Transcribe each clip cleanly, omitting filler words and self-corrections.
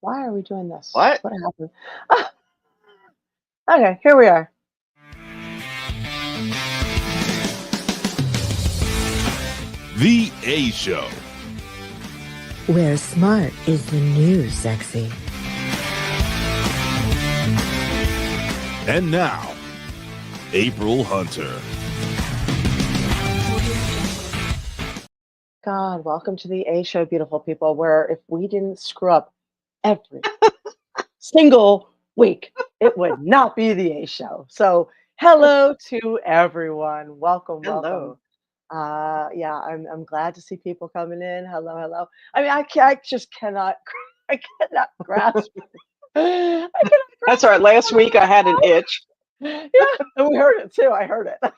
Why are we doing this? What? What happened? Ah, okay, here we are. The A Show. Where smart is the new sexy. And now, April Hunter. God, welcome to the A Show, beautiful people, where if we didn't screw up every single week, it would not be the A Show. So, hello to everyone. Welcome, welcome. Hello. Yeah, I'm glad to see people coming in. Hello, hello. I mean, I just cannot, I cannot grasp. I cannot That's grasp all right. Last week I had an itch. yeah, and we heard it too. I heard it. Oh,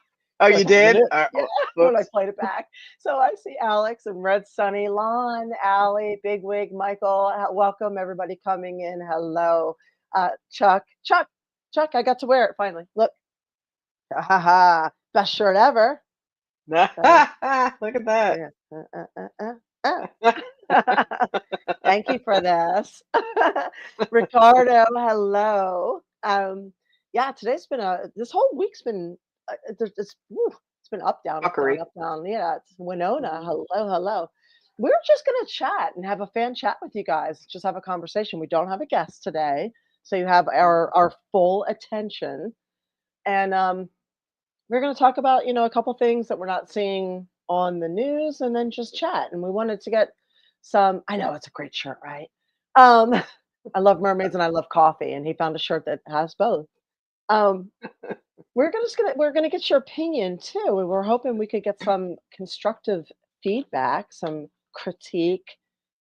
Like you a did? minute. Yeah, when I Whoops. played it back. So I see Alex and Red Sunny, Lon, Allie, Bigwig, Michael. Welcome everybody coming in. Hello, Chuck. I got to wear it finally. Look, ha ha, best shirt ever. Look So, at that. yeah. Thank you for this, Ricardo. Hello. Yeah, today's been this whole week's been it's been up down up down Fuckery. up down. Yeah, it's Winona. Mhm. Hello, hello. We're just gonna chat and have a fan chat with you guys. Just have a conversation. We don't have a guest today, so you have our full attention, and we're gonna talk about a couple things that we're not seeing on the news, and then just chat. And we wanted to get some. I know it's a great shirt, right? Um, I love mermaids and I love coffee, and he found a shirt that has both. Um, we're gonna get your opinion too. We were hoping we could get some constructive feedback, some critique,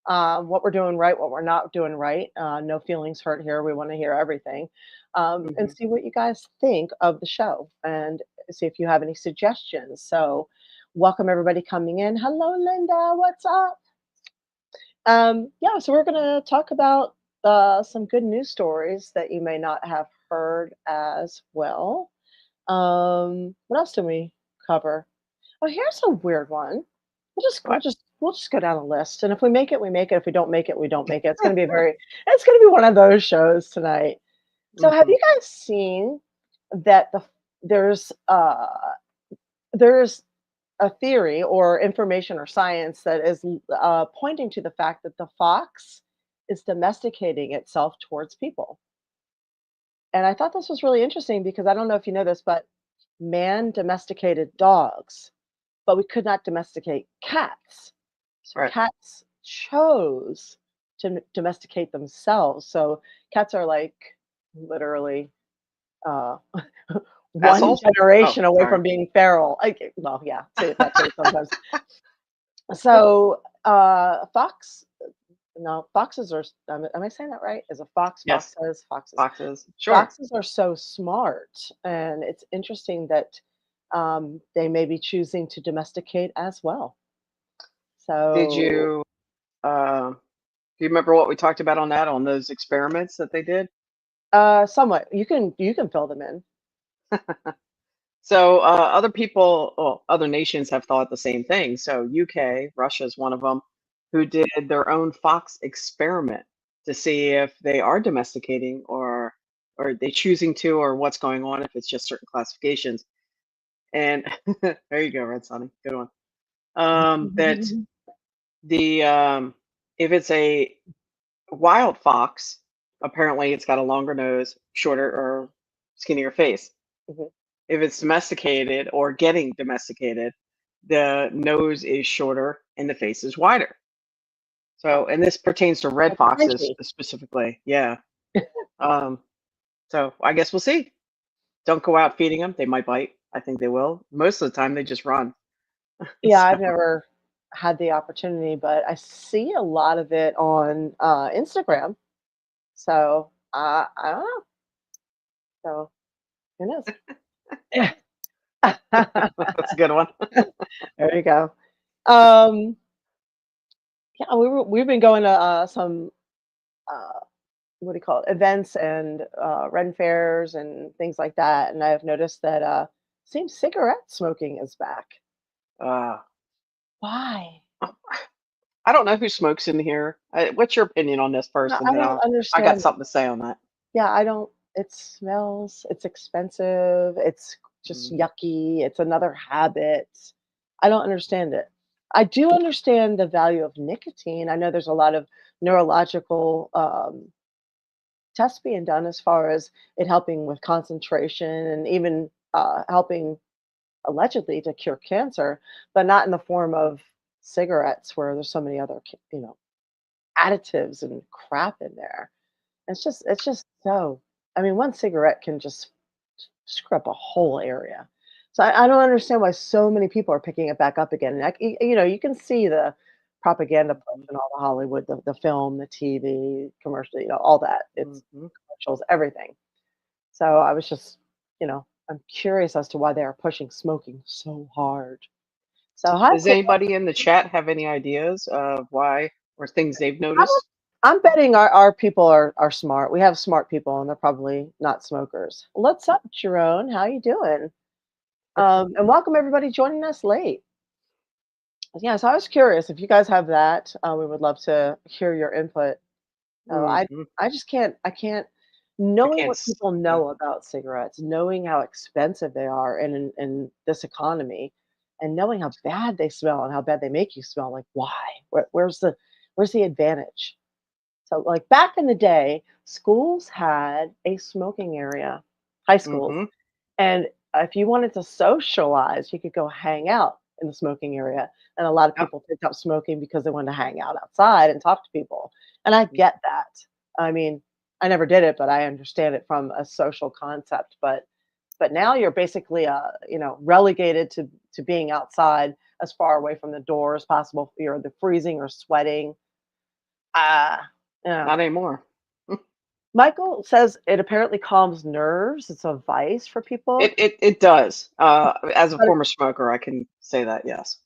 what we're doing right, what we're not doing right. No feelings hurt here. We want to hear everything, and Mhm. see what you guys think of the show, and see if you have any suggestions. So, welcome everybody coming in. Hello, Linda. What's up? Yeah, so we're gonna talk about some good news stories that you may not have heard as well. What else did we cover? Oh, here's a weird one. What? We'll just go down a list, and if we make it, we make it. If we don't make it, we don't make it. It's gonna be one of those shows tonight. So, have Mhm. you guys seen that there's uh there's a theory or information or science that is pointing to the fact that the fox is domesticating itself towards people? And I thought this was really interesting because I don't know if you know this, but man domesticated dogs, but we could not domesticate cats. So Right. cats chose to domesticate themselves. So cats are like literally uh, one Assholes? Oh, generation away sorry. from being feral. Like, well, yeah, say it that too sometimes. So fox, no, foxes are. Am I saying that right? Is a fox? Yes. Foxes, foxes. Boxes. Sure. Foxes are so smart, and it's interesting that they may be choosing to domesticate as well. Did So, you do you remember what we talked about on that on those experiments that they did? somewhat you can fill them in. So other people, well, other nations have thought the same thing. So UK, Russia is one of them, who did their own fox experiment to see if they are domesticating or they choosing to, or what's going on if it's just certain classifications. And there you go, Red Sonny, good one. That the if it's a wild fox, apparently it's got a longer nose, shorter or skinnier face. Mhm. If it's domesticated or getting domesticated, the nose is shorter and the face is wider. Oh, So, and this pertains to red like a foxes Frenchie. specifically. Yeah. Um, so I guess we'll see. Don't go out feeding them. They might bite. I think they will. Most of the time, they just run. Yeah, So, I've never had the opportunity, but I see a lot of it on Instagram. So I don't know. So who knows? that's a good one. There you go. Um, yeah, we've been going to some uh, what do you call it, events and Ren fairs and things like that, and I've noticed that seems cigarette smoking is back. Uh, Why? I don't know who smokes in here. What's your opinion on this No, first? And I then don't I got understand. something to say on that. Yeah, I don't. It smells. It's expensive. It's just Mm, yucky. It's another habit. I don't understand it. I do understand the value of nicotine. I know there's a lot of neurological tests being done as far as it helping with concentration and even helping allegedly to cure cancer, but not in the form of cigarettes where there's so many other, additives and crap in there. It's just so. I mean, one cigarette can just screw up a whole area. So I don't understand why so many people are picking it back up again. And you can see the propaganda push mhm, and all the Hollywood, the film, the TV commercial, all that. It's mhm. commercials, everything. So I was just, I'm curious as to why they are pushing smoking so hard. So hi, Does anybody in the chat have any ideas of why or things they've I'm noticed? I'm betting our people are smart. We have smart people, and they're probably not smokers. What's up, Jerome? How you doing? And welcome everybody joining us late. Yeah, so I was curious if you guys have that. We would love to hear your input. So Mhm. I just can't I knowing can't. what people know about cigarettes, knowing how expensive they are in this economy, and knowing how bad they smell and how bad they make you smell. Like, why? Where's the advantage? So, like back in the day, schools had a smoking area, high schools, Mm-hmm. and if you wanted to socialize, you could go hang out in the smoking area. And a lot of Yep. people picked up smoking because they wanted to hang out outside and talk to people. And I get that. I mean, I never did it, but I understand it from a social concept. But now you're basically relegated to being outside as far away from the door as possible. You're the freezing or sweating. Yeah. Not anymore. Michael says it apparently calms nerves. It's a vice for people. It does. As a But former smoker, I can say that. Yes.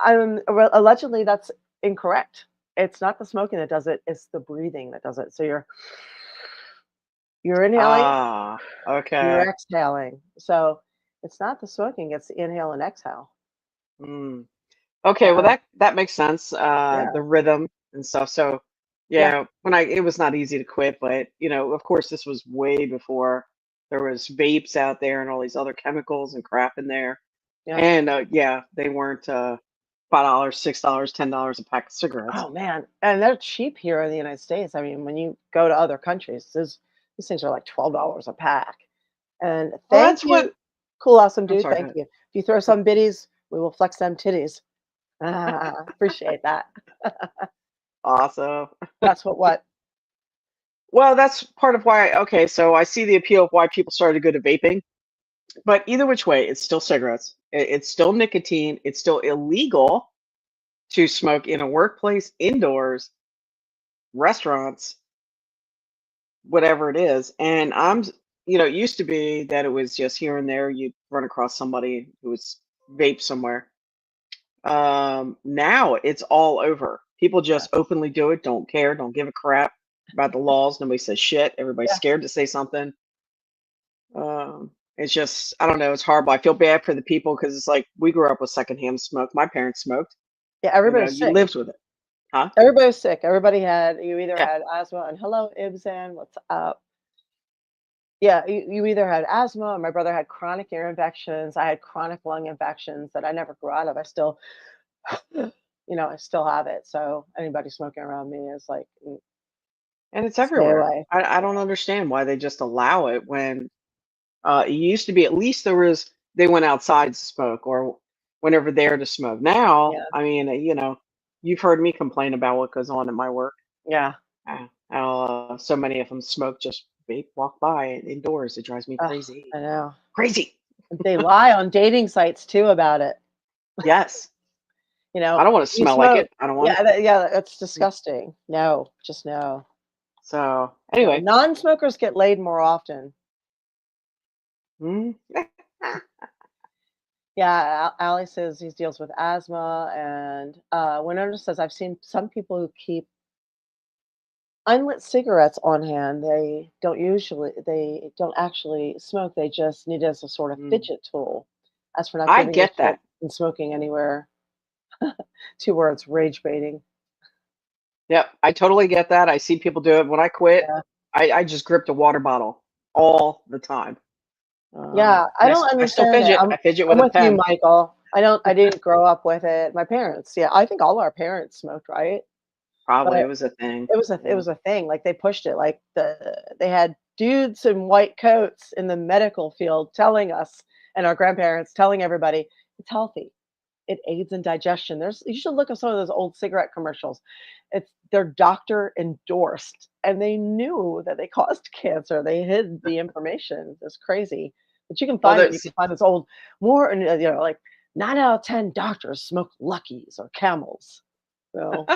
allegedly, that's incorrect. It's not the smoking that does it, it's the breathing that does it. So you're inhaling, Ah. you're Okay. exhaling. So it's not the smoking, it's the inhale and exhale. Mm. Okay. Well, So that makes sense. yeah, The rhythm and stuff. So, yeah, yeah, it was not easy to quit, but of course, this was way before there was vapes out there and all these other chemicals and crap in there. yeah. And yeah, they weren't $5, $6, $10 a pack of cigarettes. Oh man. And they're cheap here in the United States. I mean, when you go to other countries, these things are like $12 a pack. And Well, thank that's you. what. Cool, awesome I'm dude. sorry. Go Thank ahead. you. If you throw some biddies, we will flex them titties. Appreciate that. Awesome. That's what? Well, that's part of why. Okay, so I see the appeal of why people started to go to vaping. But either which way, it's still cigarettes. It's still nicotine. It's still illegal to smoke in a workplace, indoors, restaurants, whatever it is. And it used to be that it was just here and there you'd run across somebody who was vape somewhere. Now it's all over. People just openly do it, don't care, don't give a crap about the laws. Nobody says shit. Everybody's Yeah. scared to say something. It's just, I don't know, it's horrible. I feel bad for the people because it's like we grew up with secondhand smoke. My parents smoked. Yeah, everybody's You sick. lived with it, huh? Everybody was sick. You either Yeah. had asthma and hello, Ibzan, what's up? Yeah, you either had asthma, or my brother had chronic ear infections. I had chronic lung infections that I never grew out of. I still, I still have it. So anybody smoking around me is like, And it's stay everywhere. away. I don't understand why they just allow it when it used to be at least they went outside to smoke or whenever there to smoke. Now, Yeah, I mean, you've heard me complain about what goes on in my work. yeah. How so many of them smoke just vape, walk by indoors. It drives me Ugh, crazy. I know. Crazy. They lie on dating sites too about it. Yes. You I know, don't want to you smell like smoke. it. I don't want Yeah, it. yeah, that's disgusting. No, just no. So No, anyway, non-smokers get laid more often. mm, Yeah, Ali says he deals with asthma, and Winona says I've seen some people who keep unlit cigarettes on hand. They don't actually smoke. They just need it as a sort of mm. fidget tool. As for not I giving a get shit that. and smoking anywhere, 2 words: rage baiting. Yep, I totally get that. I see people do it. When I quit, Yeah. I just gripped a water bottle all the time. Yeah, I And don't I still understand it. fidget. I fidget I'm with a with you, pen. Michael. I didn't grow up with it. My parents, yeah, I think all our parents smoked, right? Probably But it was a thing. it Yeah. was a thing. Like they pushed it. Like they had dudes in white coats in the medical field telling us and our grandparents telling everybody it's healthy. It aids in digestion. You should look at some of those old cigarette commercials. They're doctor endorsed, and they knew that they caused cancer. They hid the information. It's crazy, but you can Well, find them. You there's can find this old more, and like 9 out of 10 doctors smoke Luckies or Camels. So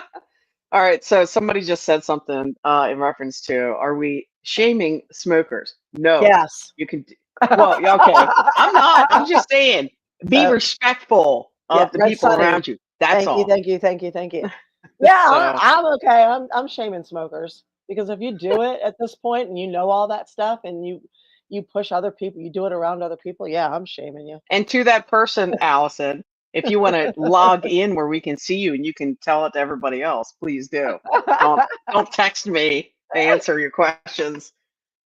all right. So somebody just said something in reference to, are we shaming smokers? No, yes. you can. Well, yeah, okay. I'm not. I'm just saying, be So respectful yeah, of the Red people Sunny. around you. That's Thank you, all. thank you, thank you, thank you. Yeah, So I'm okay. I'm shaming smokers because if you do it at this point and you know all that stuff and you push other people, you do it around other people. Yeah, I'm shaming you. and to that person, Allison, if you want to log in where we can see you and you can tell it to everybody else, please do. Don't text me to answer your questions.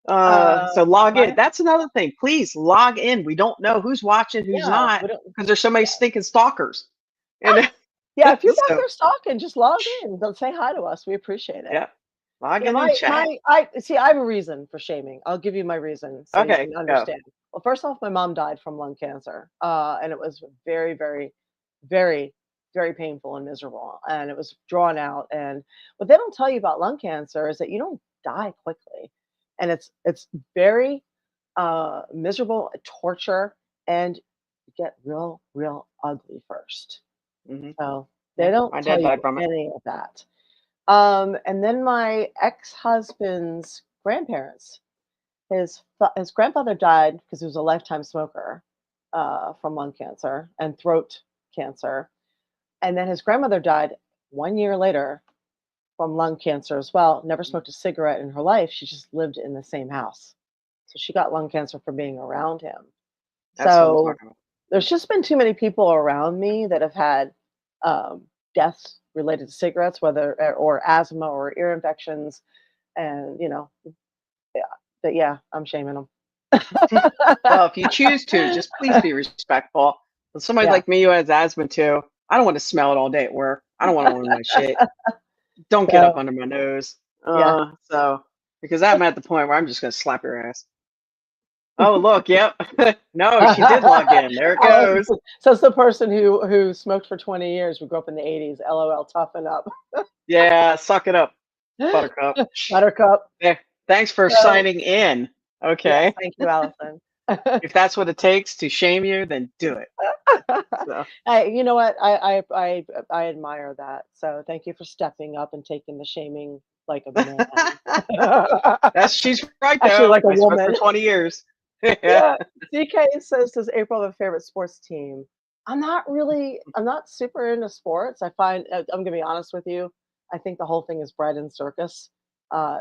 So log in. My That's another thing. Please log in. We don't know who's watching, who's yeah, not, we don't. because there's so many stinking stalkers. And Yeah, if you're back so there stalking, just log in. Don't say hi to us. We appreciate it. yeah, log Yeah, in and chat. I see. I have a reason for shaming. I'll give you my reason so you Okay, can go. understand. Well, first off, my mom died from lung cancer, and it was very, very, very, very painful and miserable, and it was drawn out. And what they don't tell you about lung cancer is that you don't die quickly, and it's very miserable, torture, and you get real, real ugly first. Hmm. So they Yeah, don't my tell dad died you from it. any of that. And then my ex-husband's grandparents, his grandfather died because he was a lifetime smoker from lung cancer and throat cancer, and then his grandmother died 1 year later from lung cancer as well. Never smoked a cigarette in her life. She just lived in the same house, so she got lung cancer from being around him. That's what I'm So talking about. there's just been too many people around me that have had deaths related to cigarettes, whether or asthma or ear infections, and yeah, but yeah, I'm shaming them. Well, if you choose to, just please be respectful. With somebody Yeah, like me who has asthma too, I don't want to smell it all day at work. I don't want to own my shit. Don't get up so under my nose. yeah. So because I'm at the point where I'm just gonna slap your ass. Oh, look, yep. No, she did log in. There it Oh, goes. so it's the person who smoked for 20 years. We grew up in the 80s. LOL, toughen up. Yeah, suck it up, Buttercup. Buttercup. There. Thanks for So signing in. yes, Okay. thank you, Allison. If that's what it takes to shame you, then do it. So Hey, you know what? I admire that. So thank you for stepping up and taking the shaming like a man. that's she's right Actually, though. like a I smoked for woman. 20 years. Yeah. Yeah. DK says, "Does April have a favorite sports team?" I'm not super into sports. I find, I'm gonna be honest with you, I think the whole thing is bread and circus.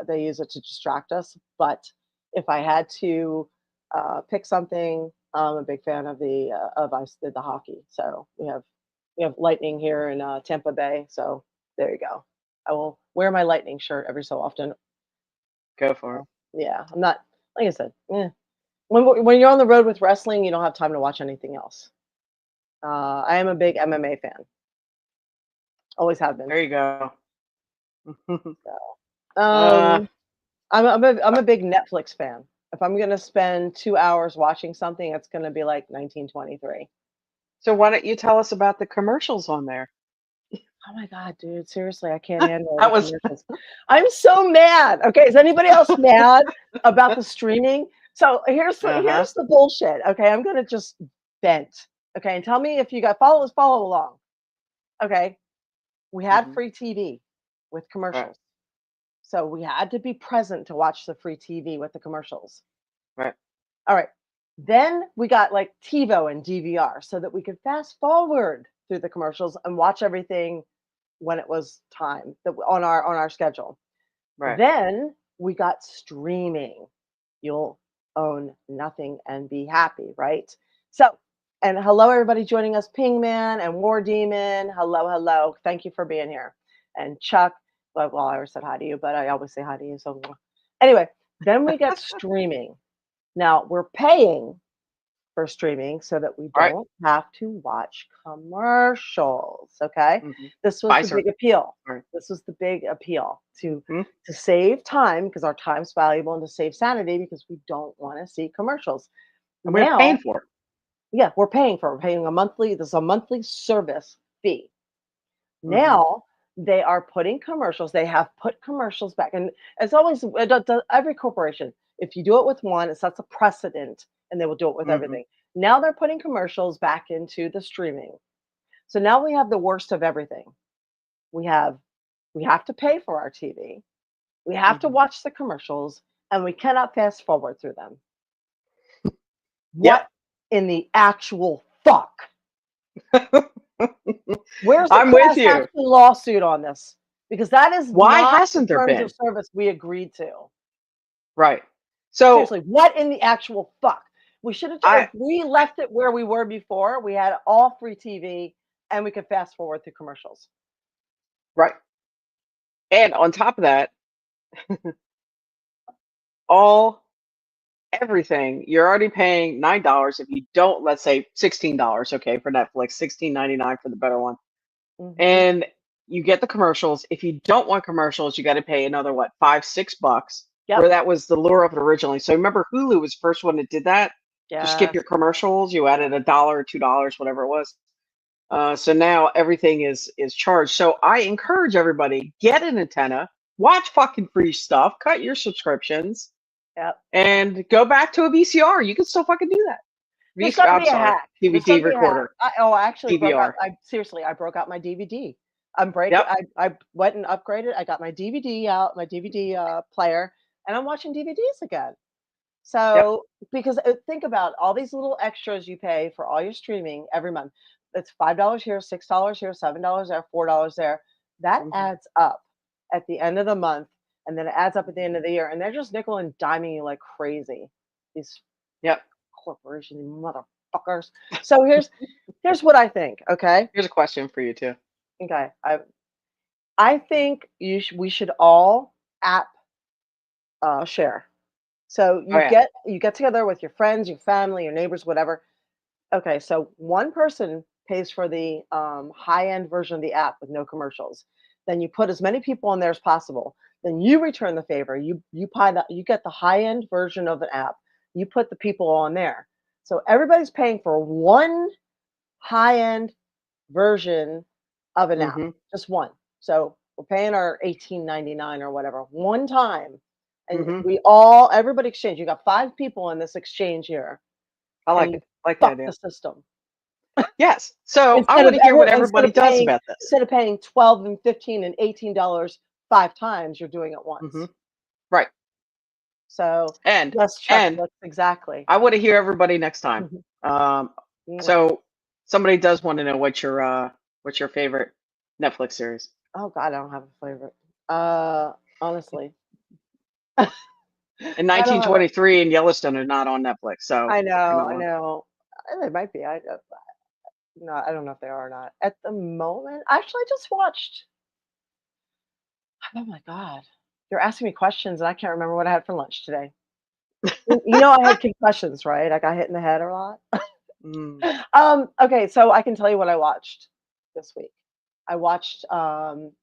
They use it to distract us. But if I had to pick something, I'm a big fan of the hockey. So we have Lightning here in Tampa Bay. So there you go. I will wear my Lightning shirt every so often. Go for it. So, yeah, I'm not like I said. When you're on the road with wrestling, you don't have time to watch anything else. I am a big MMA fan. Always have been. There you go. So, uh, I'm a big Netflix fan. If I'm gonna spend 2 hours watching something, it's gonna be like 1923. so why don't you tell us about the commercials on there? Oh my god, dude! Seriously, I can't handle all That the was commercials. I'm so mad. Okay, is anybody else mad about the streaming? So uh-huh. here's the bullshit. Okay, I'm gonna just vent. Okay, and tell me if you got follow along. Okay, we had Hmm. free TV with Right, commercials. So we had to be present to watch the free TV with the commercials. right, All right. Then we got like TiVo and DVR so that we could fast forward through the commercials and watch everything when it was time on our schedule. right. Then we got streaming. You'll own nothing and be happy, right? So, and hello everybody joining us, Pingman and War Demon. Hello, hello. Thank you for being here. And Chuck Well, I already said hi to you, but I always say hi to you. So anyway, then we get streaming. Now we're paying for streaming so that we Right. don't have to watch commercials. Okay, Mm-hmm. this was the Pfizer. big appeal. Right. This was the big appeal Hmm. to save time because our time's valuable and to save sanity because we don't want to see commercials. And we're paying Now, for it. yeah, we're paying a monthly. This is a monthly service fee. Hmm. Now they are putting commercials. They have put commercials back, and it's always every corporation. If you do it with one, it sets a precedent, and they will do it with Hmm. everything. Now they're putting commercials back into the streaming. So now we have the worst of everything. We have we have to pay for our TV. We have to Hmm. watch the commercials, and we cannot fast forward through them. Yep. What in the actual fuck? Where's the I'm with class you. action lawsuit on this? Because that is Why not the hasn't there terms been? of service we agreed to. Right. So Seriously, what in the actual fuck? We should have, if I we left it where we were before, we had all free TV and we could fast forward through commercials. right. And on top of that, all everything you're already paying $9 if you don't, let's say $16, okay, for Netflix, 16.99 for the better one. Hmm. And you get the commercials. If you don't want commercials, you got to pay another what, $5, $6, where Yep. that was the lure of it originally. So remember Hulu was the first one that did that to skip Yes. your commercials. You added $1 or $2, whatever it was. So now everything is charged. So I encourage everybody, get an antenna, watch fucking free stuff, cut your subscriptions, Yep. and go back to a VCR. You can still fucking do that. There's got to I'm be a sorry, hack. There's got DVD to be a hack. recorder, I actually broke out. DVR. I seriously, I broke out my DVD. I'm breaking. Yep, I went and upgraded. I got my DVD out, my DVD player, and I'm watching DVDs again. yep. So, because think about all these little extras you pay for all your streaming every month. It's $5 here, $6 here, $7 there, $4 there. That Hmm. adds up at the end of the month, and then it adds up at the end of the year, and they're just nickel and diming you like crazy. These Yep. corporations, motherfuckers. So here's what I think. Okay, Here's a question for you too. okay. I think we should all app share. So Oh yeah. you get together with your friends, your family, your neighbors, whatever. Okay, so one person pays for the high end version of the app with no commercials. Then you put as many people in there as possible. Then you return the favor. You get the high end version of an app. You put the people on there. So everybody's paying for one high end version of an app, Hmm. just one. So we're paying our 18.99 or whatever one time, and Hmm. everybody exchange. You got 5 people in this exchange here, I and like you it. I like the fuck idea. the system Yes. So I want to hear what everybody does about this. instead of paying 12 and 15 and $18 5 times. You're doing it Hmm. once. Right. So And let's check and this exactly. I want to hear everybody next time. Mhm. Mwah. So somebody does want to know what's your favorite Netflix series. Oh God, I don't have a favorite. Honestly, I In don't have a. 1923 and Yellowstone are not on Netflix, so I you know, I know. know. They might be. No, I don't know if they are or not. At the moment, actually, I just watched. Oh my God. You're asking me questions and I can't remember what I had for lunch today. You know, I had concussions, right? I got hit in the head a lot. Mm. Okay, so I can tell you what I watched this week. I watched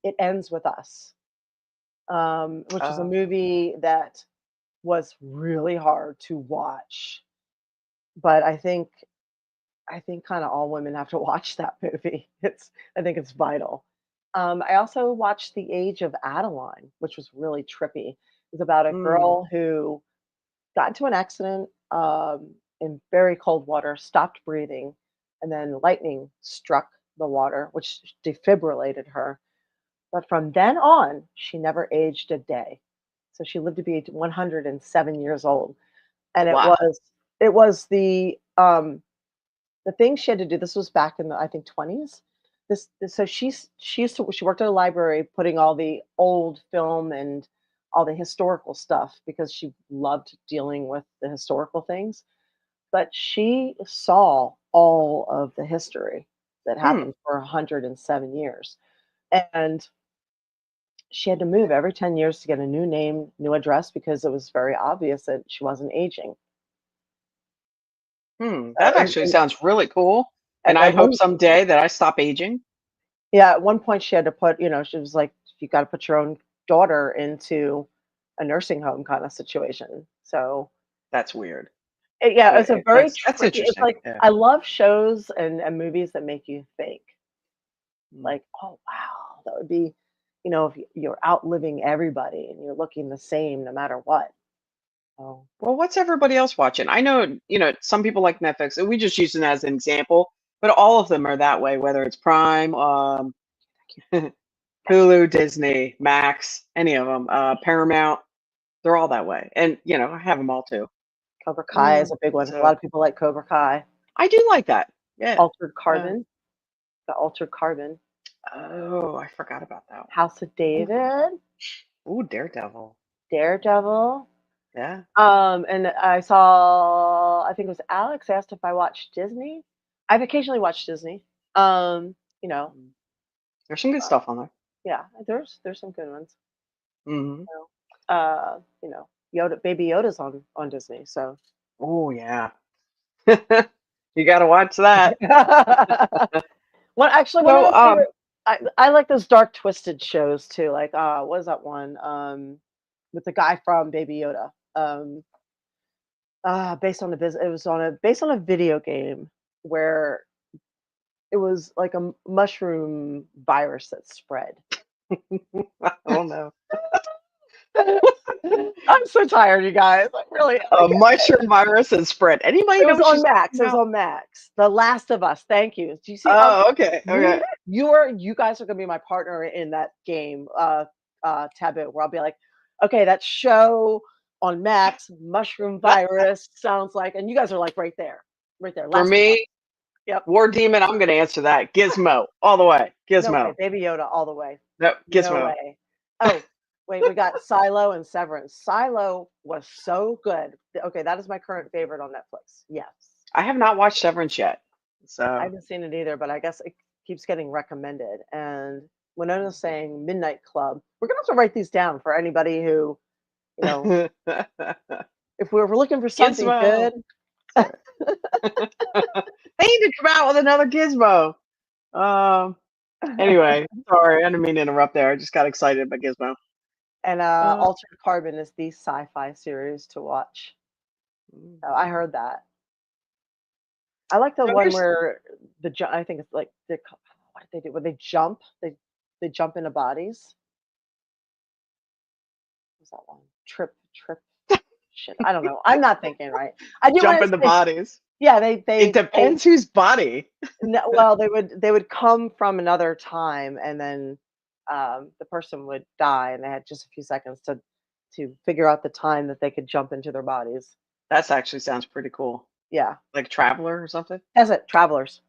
It Ends With Us, which is a Uh, movie that was really hard to watch. But I think kind of all women have to watch that movie. I think it's vital. I also watched The Age of Adeline, which was really trippy. It's about a mm, girl who got into an accident in very cold water, stopped breathing, and then lightning struck the water, which defibrillated her. But from then on, she never aged a day. So she lived to be 107 years old, and it wow. was it was the thing she had to do. This was back in the, I think, 20s. So she worked at a library putting all the old film and all the historical stuff because she loved dealing with the historical things. But she saw all of the history that Hmm. happened for 107 years. And she had to move every 10 years to get a new name, new address because it was very obvious that she wasn't aging. That And, actually sounds really cool. And I at hope one someday that I stop aging. yeah, at one point she had to put, she was like, you got to put your own daughter into a nursing home kind of situation. So That's weird. yeah, it's a very That's tricky. It's interesting. like Yeah. I love shows and movies that make you think. Mm. Like, oh wow, that would be, if you're outliving everybody and you're looking the same no matter what. Oh, Well, what's everybody else watching? I know, some people like Netflix, and we just use it as an example, but all of them are that way, whether it's Prime, Hulu, Disney, Max, any of them, Paramount, they're all that way. And, I have them all too. Cobra Kai is a big one. A lot So of people like Cobra Kai. I do like that. Yeah. Altered Uh, Carbon, the Altered Carbon, oh, I forgot about that House of one. David, Ooh, Daredevil. Daredevil. Yeah. And I think it was Alex asked if I watched Disney. I've occasionally watched Disney. You know, Mm. There's some good uh, stuff on there. yeah, there's some good ones. Hmm. Yoda, Baby Yoda's on Disney, so. Oh, yeah. You got to watch that. Well, actually, one of So, those favorite. I like those dark, twisted shows too. Like, what is that one? With the guy from Baby Yoda. Based on based on a video game where it was like a mushroom virus that spread. oh no. I'm so tired, you guys. I really am. A mushroom virus has spread. Anybody It know was what on she's Max. talking It was about? on Max. The Last of Us. Thank you. Do you see? Oh, okay. You Okay. you guys are gonna be my partner in that game, Taboo, where I'll be like, okay, that show on Max, mushroom virus sounds like, and you guys are like right there. For Last of Us. me, Yep. War Demon, I'm going to answer that. Gizmo, all the way. No way. Gizmo. Baby Yoda all the way. No, No Gizmo. way. Oh, wait, we got Silo and Severance. Silo was so good. Okay, that is my current favorite on Netflix. Yes. I have not watched Severance yet. I So, haven't seen it either, but I guess it keeps getting recommended. And Winona's saying Midnight Club. We're gonna have to write these down for anybody who, you know, Gizmo. if we're looking for something good. Sorry. They need to come out with another Gizmo. Um. Anyway, sorry, I didn't mean to interrupt there. I just got excited about Gizmo. And Uh, Altered Carbon is the sci-fi series to watch. So I heard that. I like the so one here's where I think it's like what did they do? Where they jump? They jump into bodies. What's that one? Trip. Shit, I don't know. I'm not thinking right. I do jump want in the to say, bodies. yeah, It depends whose body. no, well, they would come from another time, and then the person would die, and they had just a few seconds to figure out the time that they could jump into their bodies. That actually sounds pretty cool. Yeah, Like Traveler or something. that's it. Travelers.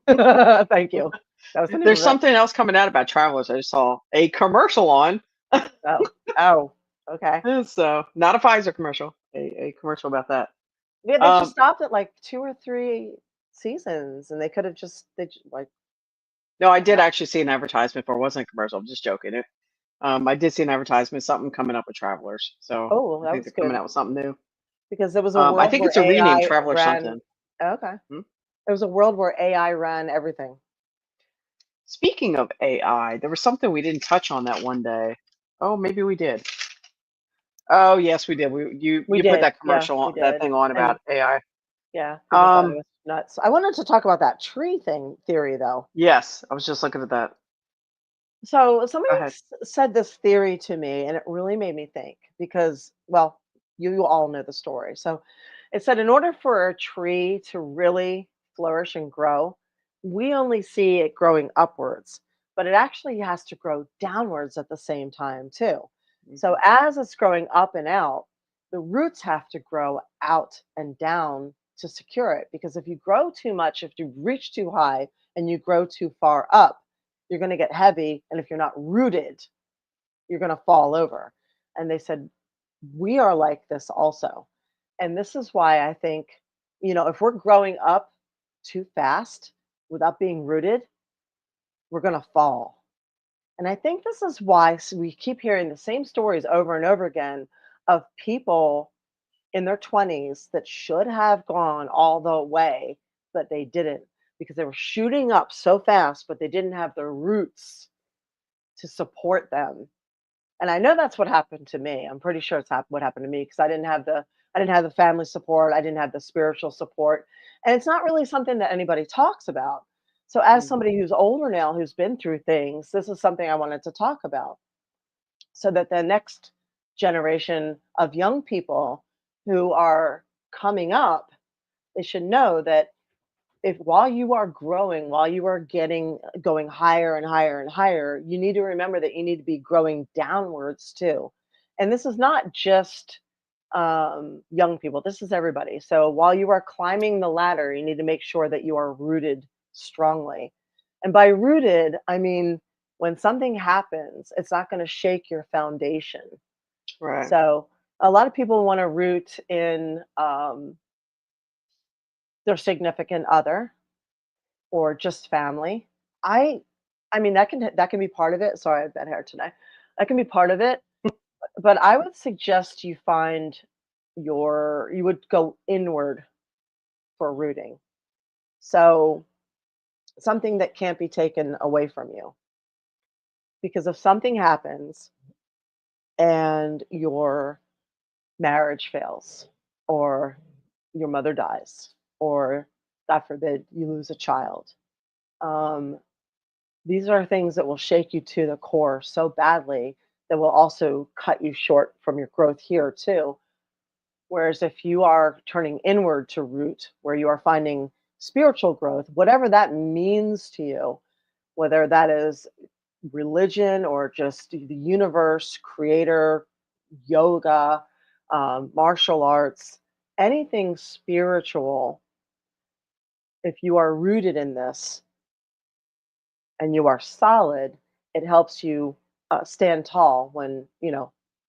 Thank you. That was the name There's of it. something else coming out about Travelers. I just saw a commercial on. Oh, okay. So not a Pfizer commercial, a commercial about that. Yeah, they just Um, stopped at like 2 or 3 seasons, and they could have just like. no, I did actually see an advertisement for it. It wasn't a commercial. I'm just joking. I did see an advertisement, something coming up with Travelers. So Oh, well, I that think was they're coming good out with something new. because there was a I world think where it's a rename, AI Traveler ran. something. Okay, Hmm? there was a world where AI ran everything. Speaking of AI, there was something we didn't touch on that one day. Oh, maybe we did. Oh, yes, we did. You We put did, that yeah, commercial, we that did, thing on and about AI. yeah, people thought it Um, was nuts. I wanted to talk about that tree thing theory though. yes, I was just looking at that. So somebody Go ahead. said this theory to me, and it really made me think because, well, you all know the story. So it said in order for a tree to really flourish and grow, we only see it growing upwards, but it actually has to grow downwards at the same time too. So Mhm. as it's growing up and out, the roots have to grow out and down to secure it. Because if you grow too much, if you reach too high and you grow too far up, you're going to get heavy. And if you're not rooted, you're going to fall over. And they said, we are like this also. And this is why I think, if we're growing up too fast without being rooted, we're going to fall. And I think this is why we keep hearing the same stories over and over again of people in their 20s that should have gone all the way, but they didn't because they were shooting up so fast, but they didn't have the roots to support them. And I know that's what happened to me. I'm pretty sure it's what happened to me because I didn't have the family support, I didn't have the spiritual support, and it's not really something that anybody talks about. So as Mhm. somebody who's older now, who's been through things, this is something I wanted to talk about so that the next generation of young people who are coming up, they should know that if while you are growing, while you are going higher and higher and higher, you need to remember that you need to be growing downwards too. And this is not just young people, this is everybody. So while you are climbing the ladder, you need to make sure that you are rooted strongly. And by rooted, I mean when something happens, it's not going to shake your foundation. Right. So a lot of people want to root in their significant other or just family. I I mean that can be part of it. Sorry, I have bad hair today. That can be part of it, but I would suggest you find you would go inward for rooting. So something that can't be taken away from you. Because if something happens and your marriage fails or your mother dies or God forbid you lose a child, um, these are things that will shake you to the core so badly that will also cut you short from your growth here too. Whereas if you are turning inward to root, where you are finding spiritual growth, whatever that means to you, whether that is religion or just the universe, creator, yoga, martial arts, anything spiritual, if you are rooted in this, and you are solid, it helps you stand tall when,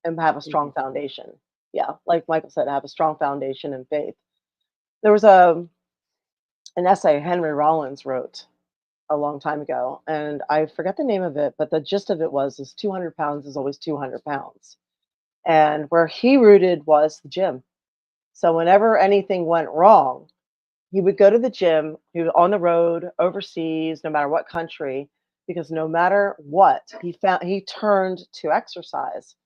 and have a strong Mhm. foundation. Yeah, like Michael said, have a strong foundation and faith. There was an essay Henry Rollins wrote a long time ago, and I forget the name of it, but the gist of it was is 200 pounds is always 200 pounds. And where he rooted was the gym. So whenever anything went wrong, he would go to the gym. He was on the road, overseas, no matter what country, because no matter what, he turned to exercise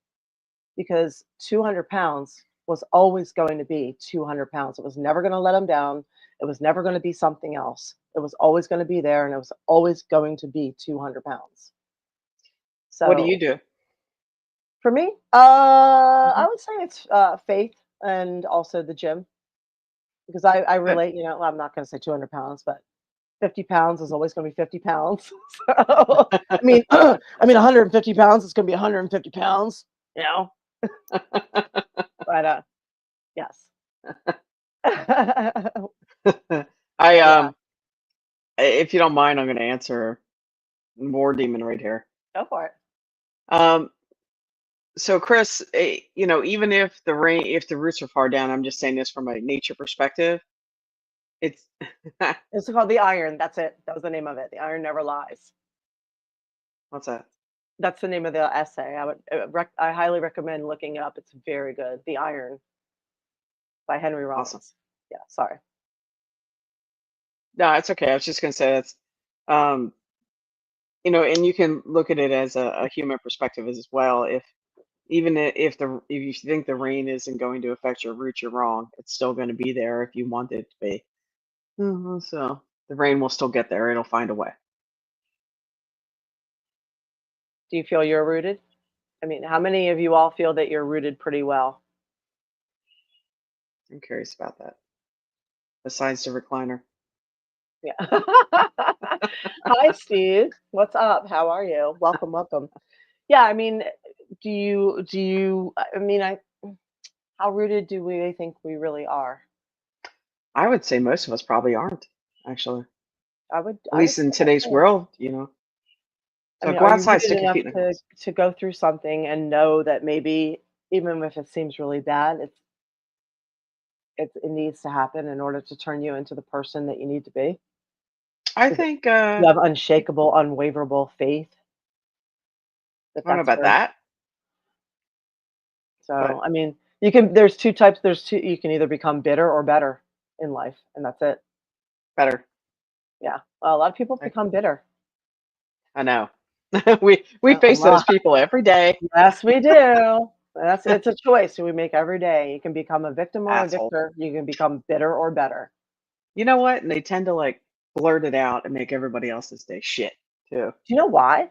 because 200 pounds was always going to be 200 pounds. It was never going to let him down. It was never going to be something else. It was always going to be there and it was always going to be 200 pounds. What do you So do? for me, Mhm. I would say it's faith and also the gym because I Good. relate, well, I'm not going to say 200 pounds, but 50 pounds is always going to be 50 pounds. So, I mean, I mean, 150 pounds is going to be 150 pounds, you know, but yes. I Yeah, if you don't mind, I'm going to answer more demon right here. go for it. Um, so Chris, even if the roots are far down, I'm just saying this from a nature perspective. It's It's called The Iron. That's it. That was the name of it. The Iron Never Lies. what's that? That's the name of the essay. I highly recommend looking it up. It's very good. The Iron by Henry Awesome. Rollins. Yeah, sorry. No, it's okay. I was just going to say that's, um, and you can look at it as a human perspective as well. If you think the rain isn't going to affect your roots, you're wrong. It's still going to be there if you want it to be. So the rain will still get there. It'll find a way. Do you feel you're rooted? I mean, how many of you all feel that you're rooted pretty well? I'm curious about that. Besides the recliner. Yeah. Hi, Steve. What's up? How are you? Welcome, welcome. Yeah, I mean, I mean, how rooted do we think we really are? I would say most of us probably aren't, actually. At I would least say in the today's same. world. I So mean, go are you outside, rooted stick your enough feet in the grass. to go through something and know that maybe even if it seems really bad, it needs to happen in order to turn you into the person that you need to be? I Is it think you have unshakable, unwaverable faith? if I don't know that's about very that, so. but I mean, you can. There's two types. There's two. You can either become bitter or better in life, and that's it. better. Yeah. Well, a lot of people I, become bitter. I know. We A face those lot. people every day. Yes, we do. That's It's a choice we make every day. You can become a victim or a Asshole. victor. You can become bitter or better. You know what? And they tend to like blurt it out and make everybody else's day shit too. Do you know why?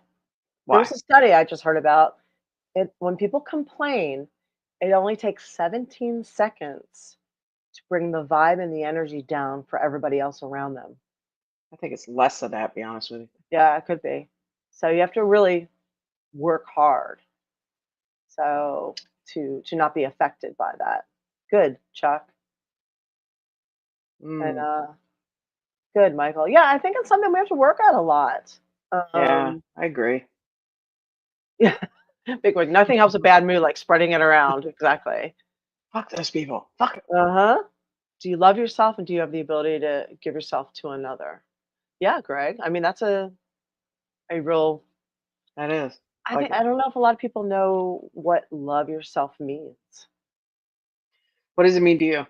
There was Why? a study I just heard about. It When people complain, it only takes 17 seconds to bring the vibe and the energy down for everybody else around them. I think it's less of that, to be honest with you. Yeah, it could be. So you have to really work hard. So to not be affected by that. Good, Chuck. And Mm, good, Michael. Yeah, I think it's something we have to work at a lot. yeah, Um, I agree. yeah, big wig. Nothing helps a bad mood like spreading it around. Exactly. Fuck those people. Fuck it. Uh huh. Do you love yourself and do you have the ability to give yourself to another? Yeah, Greg. I mean, that's a real. That is. I like it. I don't know if a lot of people know what love yourself means. What does it mean to you?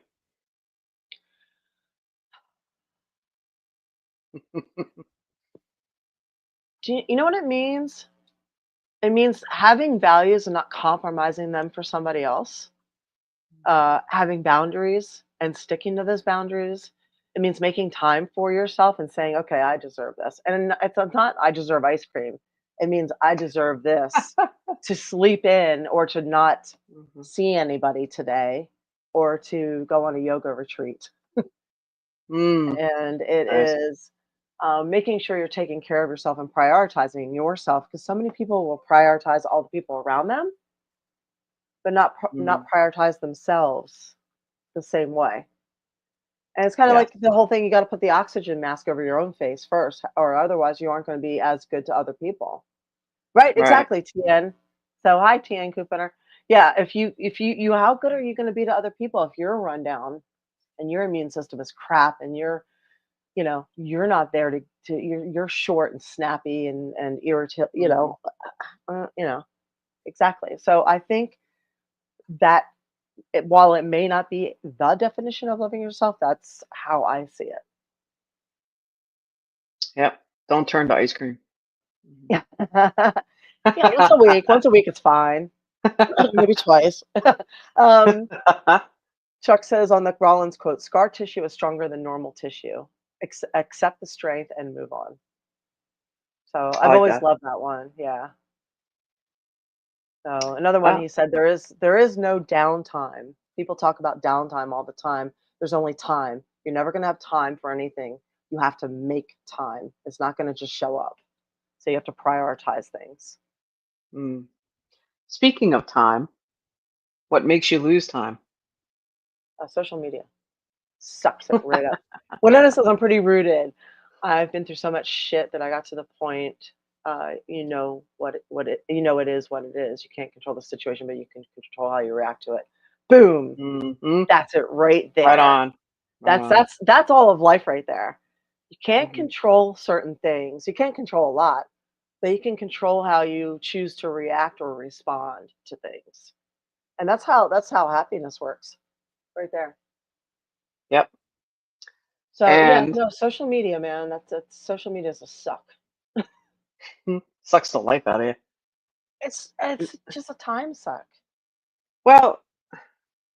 You know what it means? It means having values and not compromising them for somebody else. Having boundaries and sticking to those boundaries. It means making time for yourself and saying, okay, I deserve this. And it's not, I deserve ice cream. It means I deserve this to sleep in or to not Mhm. see anybody today or to go on a yoga retreat. Mm, And it nice. is making sure you're taking care of yourself and prioritizing yourself because so many people will prioritize all the people around them, but not Mm, prioritize themselves the same way. And it's kind of yes. like the whole thing, you gotta put the oxygen mask over your own face first, or otherwise you aren't gonna be as good to other people. Right, Right. exactly, TN. So hi, TN Cooper. Yeah, if you how good are you gonna be to other people if you're run down and your immune system is crap and you're not there to you're short and snappy and irritable, Mhm. exactly. So I think that while it may not be the definition of loving yourself, that's how I see it. Yep. Don't turn to ice cream. Mhm. Yeah. Yeah, once a week. Once a week, it's fine. Maybe twice. um, Chuck says on the Rollins quote, "Scar tissue is stronger than normal tissue. Accept the strength and move on." So I I've like always that. loved that one. Yeah. So another one, Well, he said, there is no downtime. People talk about downtime all the time. There's only time. You're never going to have time for anything. You have to make time. It's not going to just show up. So you have to prioritize things. mm. Speaking of time, what makes you lose time? Social media sucks it right up. When Anna says I'm pretty rooted, I've been through so much shit that I got to the point. It is what it is. You can't control the situation, but you can control how you react to it. Boom. Mhm. That's it right Right there. on. Right That's on. that's that's all of life right there. You can't Mhm. control certain things. You can't control a lot, but you can control how you choose to react or respond to things. And that's how happiness works right there. Yep. So yeah, And no, social media, man. That's social media is a suck. sucks the life out of you. It's just a time suck, Well,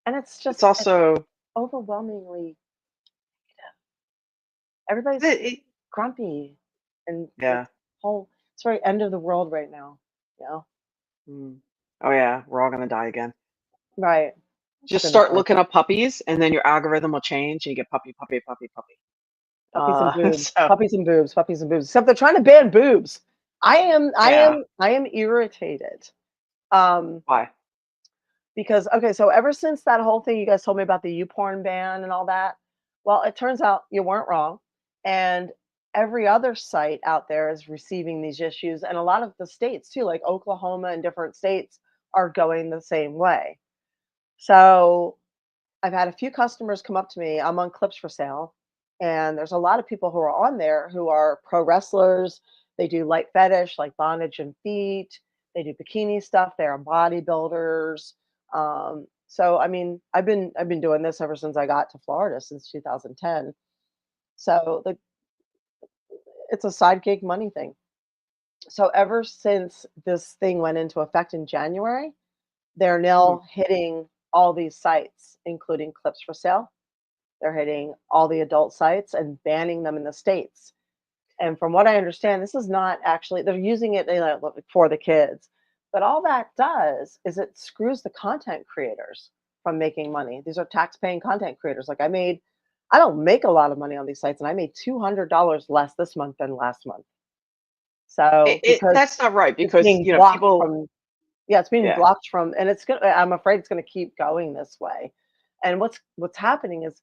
and it's it's also overwhelmingly everybody's it, grumpy, and yeah. it's very end of the world right now. You know, Mm. Oh yeah, we're all gonna die again. right? Just Goodness start gracious. looking up puppies, and then your algorithm will change, and you get puppy, puppy, puppy, puppy. Puppies and boobs, So puppies and boobs, puppies and boobs. Except they're trying to ban boobs. I am, I yeah, am, I am irritated. Um, why? because okay, so ever since that whole thing you guys told me about the U porn ban and all that, well, it turns out you weren't wrong, and every other site out there is receiving these issues, and a lot of the states too, like Oklahoma and different states, are going the same way. So I've had a few customers come up to me. I'm on Clips for Sale, and there's a lot of people who are on there who are pro wrestlers. They do light fetish, like bondage and feet. They do bikini stuff. They are bodybuilders. So I mean, I've been doing this ever since I got to Florida since 2010. So it's a side gig money thing. So ever since this thing went into effect in January, they're Mhm. now hitting all these sites, including Clips for Sale. They're hitting all the adult sites and banning them in the states. And from what I understand, this is not actually, they're using it, for the kids. But all that does is it screws the content creators from making money. These are tax-paying content creators. Like I don't make a lot of money on these sites, and I made $200 less this month than last month. So because That's not right it's because being blocked people. from, yeah, it's being Yeah. blocked from, and I'm afraid it's gonna keep going this way. And what's happening is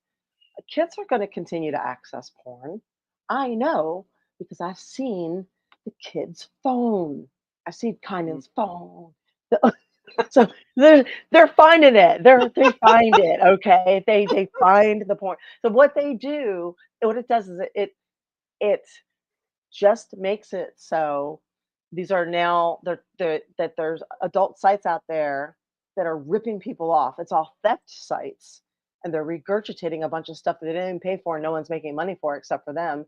kids are gonna continue to access porn. I know because I've seen the kid's phone. I've seen Mhm. Kynan's phone. So they're finding it. They find it, okay? They find the porn. So what it does is it just makes it so these are now that there's adult sites out there that are ripping people off. It's all theft sites, and they're regurgitating a bunch of stuff that they didn't even pay for, and no one's making money for except for them.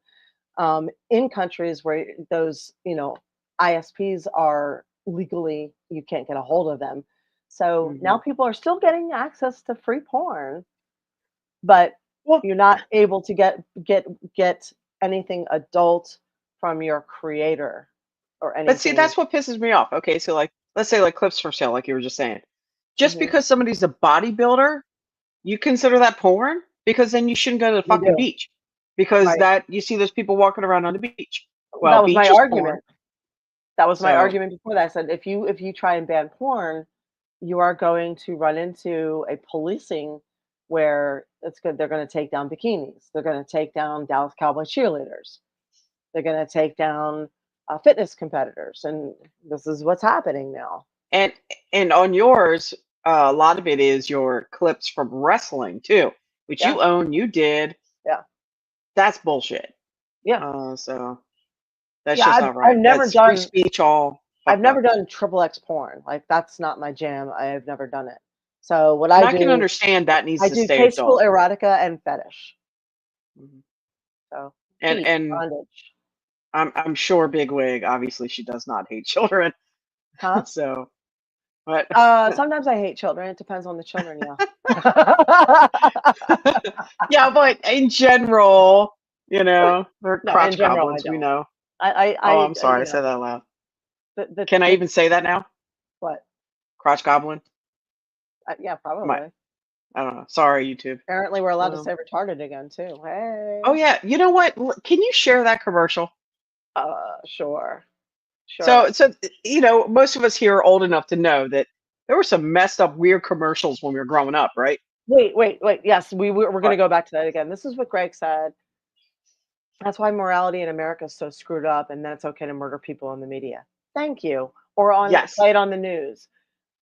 In countries where those ISPs are legally, you can't get a hold of them. So now Mhm. people are still getting access to free porn, but Well, you're not able to get anything adult from your creator or but see, anything. that's what pisses me off. Okay, so like, let's say like Clips for Sale, like you were just saying. Just Mhm. because somebody's a bodybuilder, you consider that porn? Because then you shouldn't go to the You fucking do, beach. Because right. that you see those people walking around on the beach. Well, That was my beach is porn. argument. That was my So, argument before that. I said, if you try and ban porn, you are going to run into a policing where it's good. They're going to take down bikinis. They're going to take down Dallas Cowboy cheerleaders. They're going to take down fitness competitors, and this is what's happening now. and and on yours, a lot of it is your clips from wrestling too, which Yeah, you own, you did. yeah, That's bullshit. yeah, So that's yeah. just I've not I've right. never That's free done speech all I've fucked never up. done triple X porn. Like that's not my jam. I have never done it. So what And I I can do, understand that needs I to do stay tasteful adult. erotica and fetish. Mhm. So And peace, and bondage, I'm sure Big Wig, obviously she does not hate children. huh? So, but Sometimes I hate children. It depends on the children. Yeah. yeah, but in general, they're No, in crotch general, I goblins. We don't. know. I Oh, I'm sorry, I you know, said that loud. Can I the even say that now? what? Crotch goblin? Yeah, My, probably. I don't know. Sorry, YouTube. Apparently, we're allowed to Um, say retarded again too. oh Hey. yeah, you know what? Can you share that commercial? Sure, So, sure. so most of us here are old enough to know that there were some messed up, weird commercials when we were growing up, right? Wait, wait, wait. Yes, we're going to What? go back to that again. This is what Greg said. That's why morality in America is so screwed up, and then it's okay to murder people in the media. Thank you. Or Yes. play it on the news.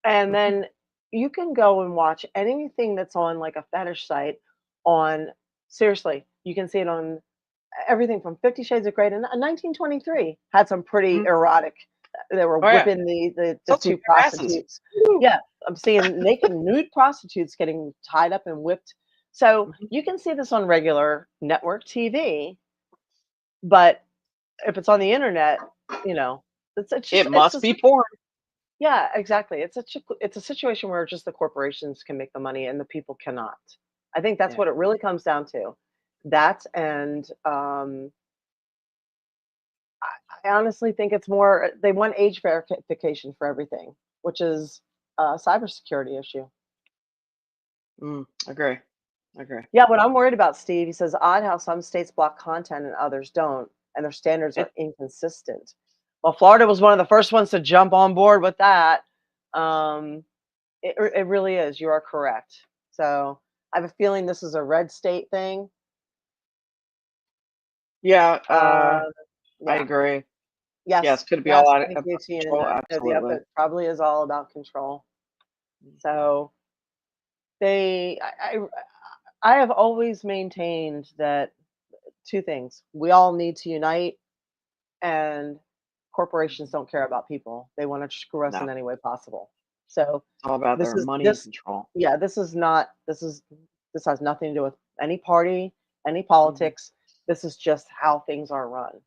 And Mhm. then you can go and watch anything that's on like a fetish site on seriously, you can see it on everything from 50 Shades of Grey to 1923 had some pretty Mhm. erotic. They were Oh yeah. whipping the Saw some two bare asses. prostitutes. Woo. Yeah, I'm seeing naked nude prostitutes getting tied up and whipped. So Mhm. you can see this on regular network TV, but if it's on the internet, you know, it's just It must be porn. yeah, exactly. It's a situation where just the corporations can make the money and the people cannot. I think that's Yeah. what it really comes down to. That and I honestly think it's more they want age verification for everything, which is a cybersecurity issue. Agree. Agree. Yeah, what I'm worried about, Steve, he says, odd how some states block content and others don't, and their standards It, are inconsistent. Well, Florida was one of the first ones to jump on board with that. Um, it really is. You are correct. So I have a feeling this is a red state thing. yeah. I Yeah. agree. Yes. Yes. Could it be all Yes. out Thank of you, Tina. control? Yep. Absolutely. It probably is all about control. So they, I have always maintained that two things: we all need to unite, and corporations don't care about people. They want to screw us No, in it's any way possible. So all about this their is money and this control. yeah, this has nothing to do with any party, any Hmm. politics. This is just how things are run.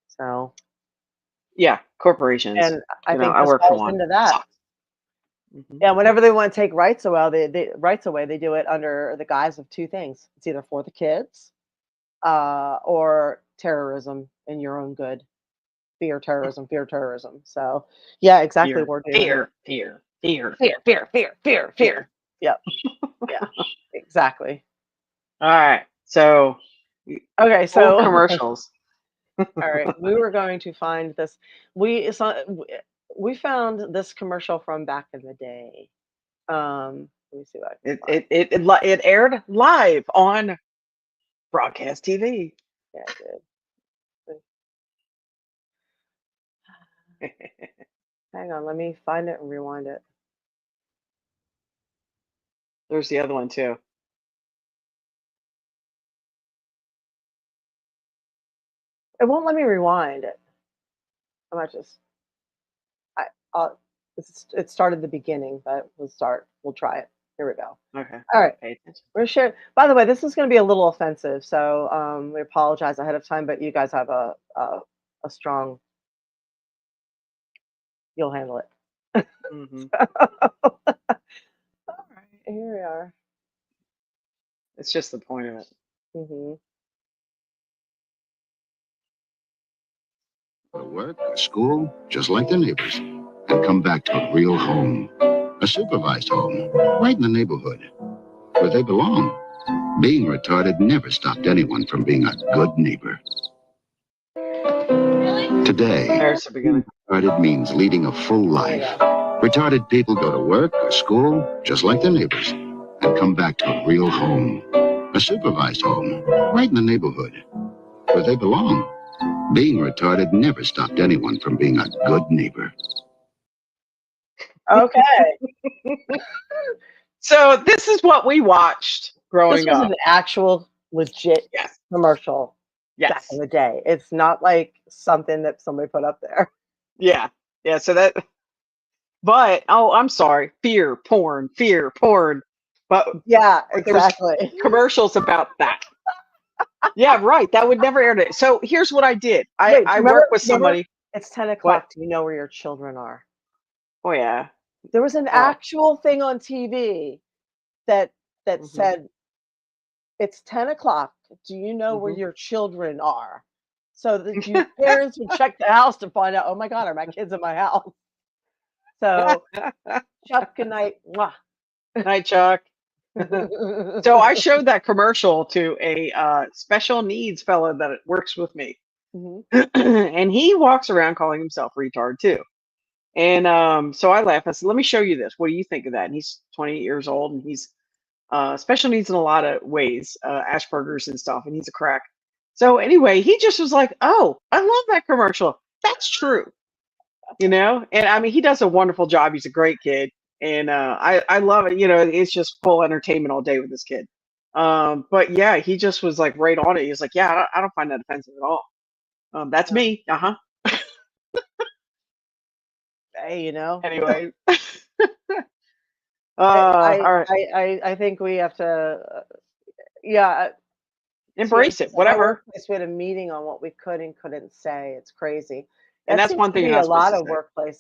So, Yeah, corporations. and I I think this work for falls one. into that. Sucks. Hmm. Yeah, whenever they want to take rights away, they do it under the guise of two things. It's either for the kids, or terrorism in your own good. Fear terrorism, fear terrorism. So, yeah, exactly what Fear, we're doing here. fear, fear, fear, Fear, fear, fear, fear, fear. fear. Yep. Yeah, exactly. All right. So Okay, old so commercials. all right, we were going to find this. We saw we found this commercial from back in the day. Let me see what I can find. It aired live on broadcast TV. Yeah, I did. Hang on, let me find it and rewind it. There's the other one too. It won't let me rewind it. I might just I it started the beginning, but we'll try it. Here we go. Okay. All right. Pay attention. We're share. By the way, this is going to be a little offensive, so we apologize ahead of time. But you guys have a strong. You'll handle it. Hmm. All right, here we are. It's just the point of it. Hmm. Go to work or school, just like their neighbors, and come back to a real home, a supervised home, right in the neighborhood, where they belong. Being retarded never stopped anyone from being a good neighbor. Today, There's the being beginning. retarded means leading a full life. Retarded people go to work or school, just like their neighbors, and come back to a real home, a supervised home, right in the neighborhood, where they belong. Being retarded never stopped anyone from being a good neighbor. Okay, So this is what we watched this growing was up. an actual legit Yes. commercial back in Yes. the day. It's not like something that somebody put up there. Yeah. Yeah. So that. But oh, I'm sorry. Fear porn. Fear porn. But Yeah, there's exactly. commercials about that. Yeah. Right. That would never air it. So here's what I did. Wait, I remember? work with Remember? somebody. It's 10 What? o'clock. Do you know where your children are? Oh yeah. There was an Oh. actual thing on TV that Hmm. said, "It's 10 o'clock. Do you know where Hmm. your children are?" So that you parents would check the house to find out, "Oh my god, are my kids in my house?" So, Chuck, good night. Mwah. Night, Chuck. So I showed that commercial to a special needs fellow that works with me, Mhm. and he walks around calling himself retard too. And so I laughed. I said, "Let me show you this. What do you think of that?" And he's 28 years old, and he's special needs in a lot of ways, Asperger's and stuff, and he's a crack. So anyway, he just was like, "Oh, I love that commercial. That's true." And I mean, he does a wonderful job. He's a great kid, and I love it. It's just full entertainment all day with this kid. But yeah, he just was like right on it. He was like, "Yeah, I don't find that offensive at all. That's No. me." Uh-huh. Hey, Anyway, I I all right, I I think we have to, yeah, see, embrace it, at my whatever. workplace, we had a meeting on what we could and couldn't say. It's crazy. And That that's seems one to thing you're be a not supposed lot to of say.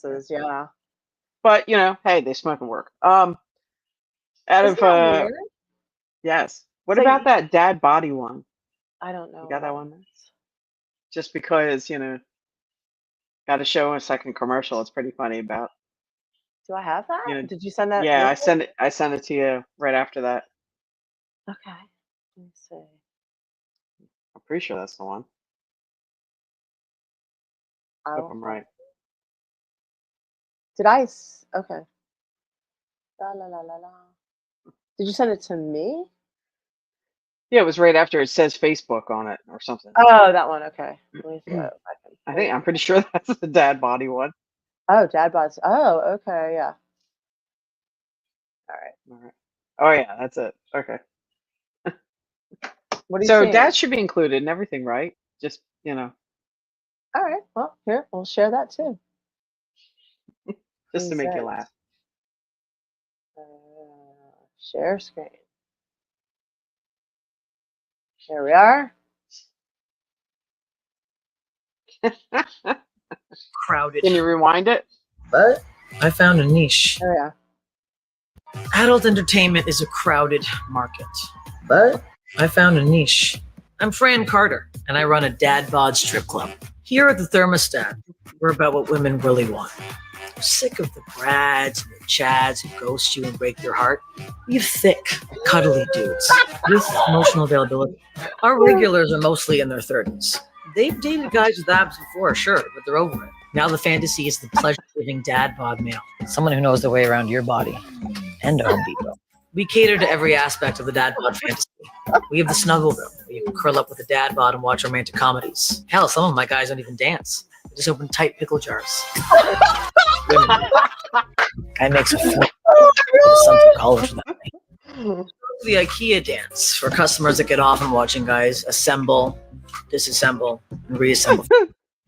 Yeah. workplaces, yeah. But hey, they smoke and work. Out Isn't of that weird? yes. What So about that dad body one? I don't You know what got that that one? is. Just because got to show a second commercial. It's pretty funny about Do I have you that? know. Did you send that Yeah, with I me? sent it. I sent it to you right after that. Okay. Let me see. I'm pretty sure that's the one. I Hope will I'm find. right. Okay. La la la la la. Did you send it to me? Yeah, it was right after it says Facebook on it or something. Oh, that one. Okay. Let me see if I can I think pull. I'm pretty sure that's the dad body one. Oh, dad bods. Oh, okay. Yeah. All right. All right. Oh yeah, that's it. Okay. What are you So seeing? dad should be included in everything, right? Just. All right. Well, here we'll share that too. Just to make you Present. laugh. Share screen. Here we are. Crowded. Can you rewind it? But I found a niche. There we are. Adult entertainment is a crowded market. But I found a niche. I'm Fran Carter, and I run a dad bod strip club. Here at the Thermostat, we're about what women really want. We're sick of the Brads and the Chads who ghost you and break your heart. We have thick, cuddly dudes with emotional availability. Our regulars are mostly in their 30s. They've dated guys with abs before, sure, but they're over it. Now the fantasy is the pleasure-giving dad bod male. Someone who knows the way around your body and a Home Depot. We cater to every aspect of the dad bod fantasy. We have the snuggle room where you can curl up with a dad bod and watch romantic comedies. Hell, some of my guys don't even dance. They just open tight pickle jars. Guy makes a fool. Some from college with that. The IKEA dance for customers that get off on watching guys assemble, disassemble, and reassemble.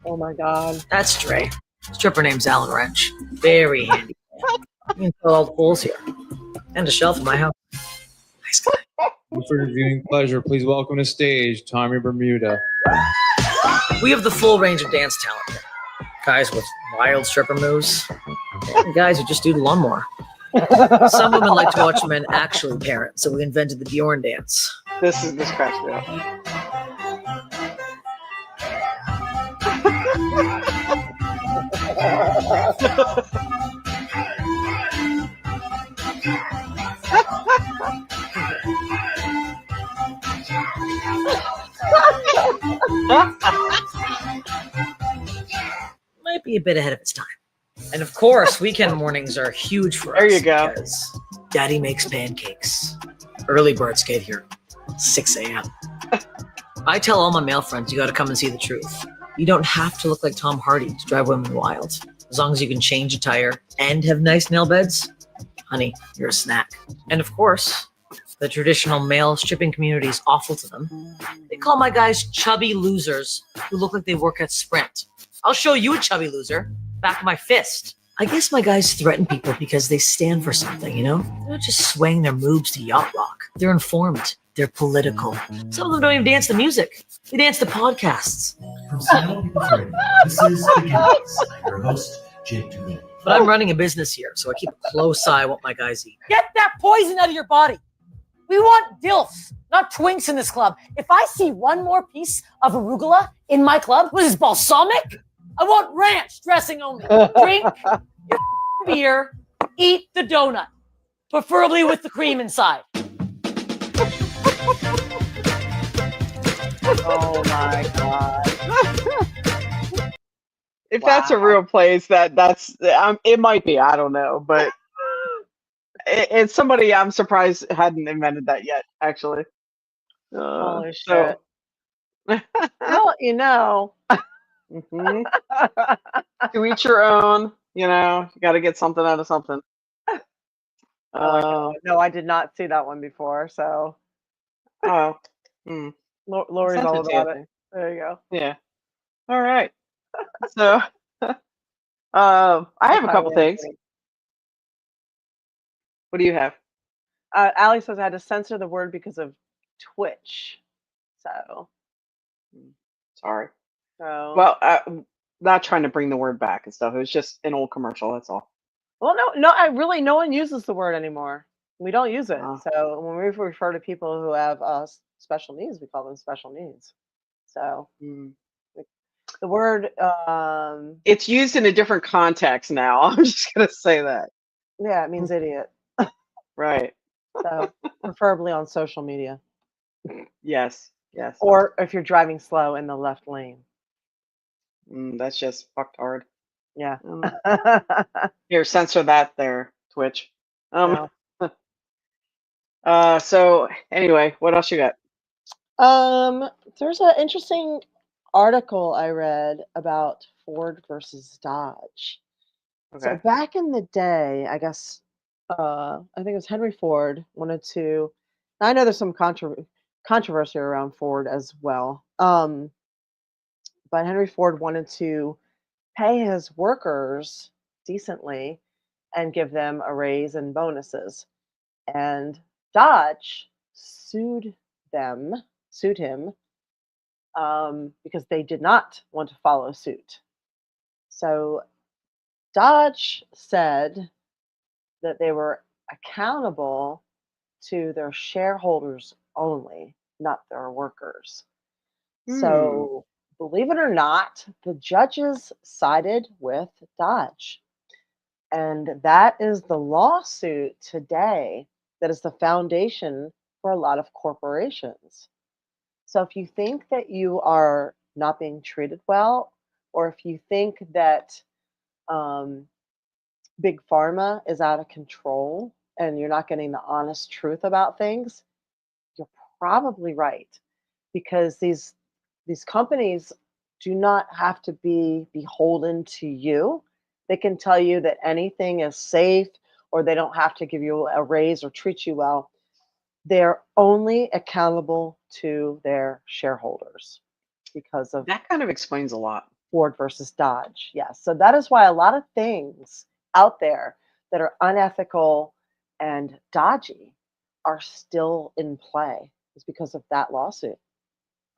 Oh my God. That's Dre. Stripper name's Alan Wrench. Very handy. You can fill all the holes here. And a shelf in my house. Nice guy. For your viewing pleasure, please welcome to stage Tommy Bermuda. We have the full range of dance talent. Guys with wild stripper moves, and guys who just do the lawnmower. Some women like to watch men actually parent, so we invented the Bjorn dance. This cracks me up. Might be a bit ahead of its time. And of course, weekend mornings are huge for us. There you go. Because Daddy makes pancakes. Early birds get here, 6 a.m. I tell all my male friends, you gotta come and see the truth. You don't have to look like Tom Hardy to drive women wild. As long as you can change a tire and have nice nail beds, honey, you're a snack. And of course, the traditional male stripping community is awful to them. They call my guys chubby losers who look like they work at Sprint. I'll show you a chubby loser. Back of my fist. I guess my guys threaten people because they stand for something, you know? They're not just swaying their moves to yacht rock. They're informed. They're political. Some of them don't even dance to music. They dance to podcasts. From Seattle People Radio, this is The Guys. I'm your host, Jake Dugan. But I'm running a business here, so I keep a close eye on what my guys eat. Get that poison out of your body. We want DILFs, not twinks in this club. If I see one more piece of arugula in my club, what is this, balsamic? I want ranch dressing only. Drink your beer, eat the donut, preferably with the cream inside. Oh my God. If that's a real place, that's it might be. I don't know, but it's somebody I'm surprised hadn't invented that yet. Actually, Holy shit. Well, you know. Mhm. To each your own. You know, you got to get something out of something. No, I did not see that one before. So Oh, hmm. Lori's Sent all it to you, about I it. think. There you go. Yeah. All right. So, I have a couple things. What do you have? Allie says I had to censor the word because of Twitch. So, Sorry. so Well, not trying to bring the word back and stuff. It was just an old commercial. That's all. well, no, no one uses the word anymore. We don't use it. Oh. So when we refer to people who have special needs, we call them special needs. So Mm. the word, It's used in a different context now. I'm just gonna say that. yeah, it means idiot. Right. So preferably on social media, Yes. Yes. or if you're driving slow in the left lane. That's just fucked hard. Yeah. Here, censor that there, Twitch. No. So anyway, what else you got? There's an interesting article I read about Ford versus Dodge. So Okay. back in the day, I guess I think it was Henry Ford wanted to. I know there's some controversy around Ford as well. But but Henry Ford wanted to pay his workers decently and give them a raise and bonuses. And Dodge them, sued him because they did not want to follow suit. So Dodge said that they were accountable to their shareholders only, not their workers. So, believe it or not, the judges sided with Dodge. And that is the lawsuit today that is the foundation for a lot of corporations. So, if you think that you are not being treated well, or if you think that um, big pharma is out of control and you're not getting the honest truth about things, you're probably right, because these companies do not have to be beholden to you. They can tell you that anything is safe, or they don't have to give you a raise or treat you well. They're only accountable to their shareholders because of That kind of explains a lot. Ford versus Dodge. Yes. So that is why a lot of things out there that are unethical and dodgy are still in play, is because of that lawsuit.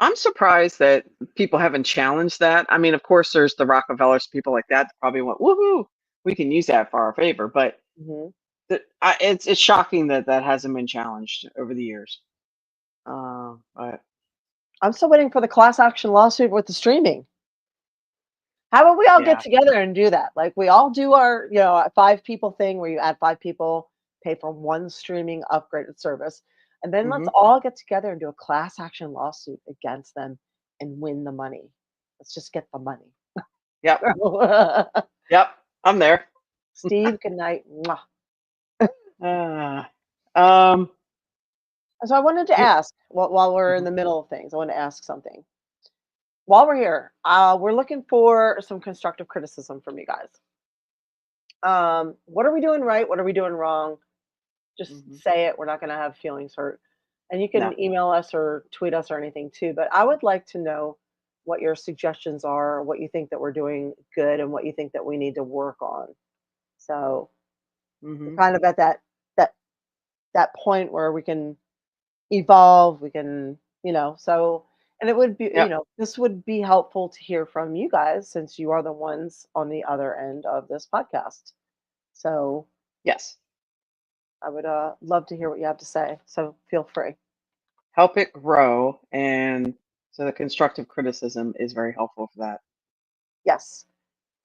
I'm surprised that people haven't challenged that. I mean, of course, there's the Rockefellers, people like that probably went, woohoo, we can use that for our favor. But Mhm. it's shocking that that hasn't been challenged over the years. But I'm still waiting for the class action lawsuit with the streaming. How about we all get yeah. together and do that? Like we all do our, a 5 people thing where you add 5 people, pay for one streaming upgraded service, and then let's Hmm. all get together and do a class action lawsuit against them and win the money. Let's just get the money. Yep. Yep. I'm there. Steve, good night. Mwah. Uh, um, So I wanted to you, ask, while we're in mhm. the middle of things, I want to ask something. While we're here, we're looking for some constructive criticism from you guys. What are we doing right? What are we doing wrong? Just Mhm. say it. We're not going to have feelings hurt. And you No. can email us or tweet us or anything too. But I would like to know what your suggestions are, what you think that we're doing good, and what you think that we need to work on. So we're Hmm. kind of at that that point where we can evolve. We can, so, and it would be, Yep. this would be helpful to hear from you guys since you are the ones on the other end of this podcast. So Yes. I would love to hear what you have to say. So feel free. Help it grow, and so the constructive criticism is very helpful for that. Yes.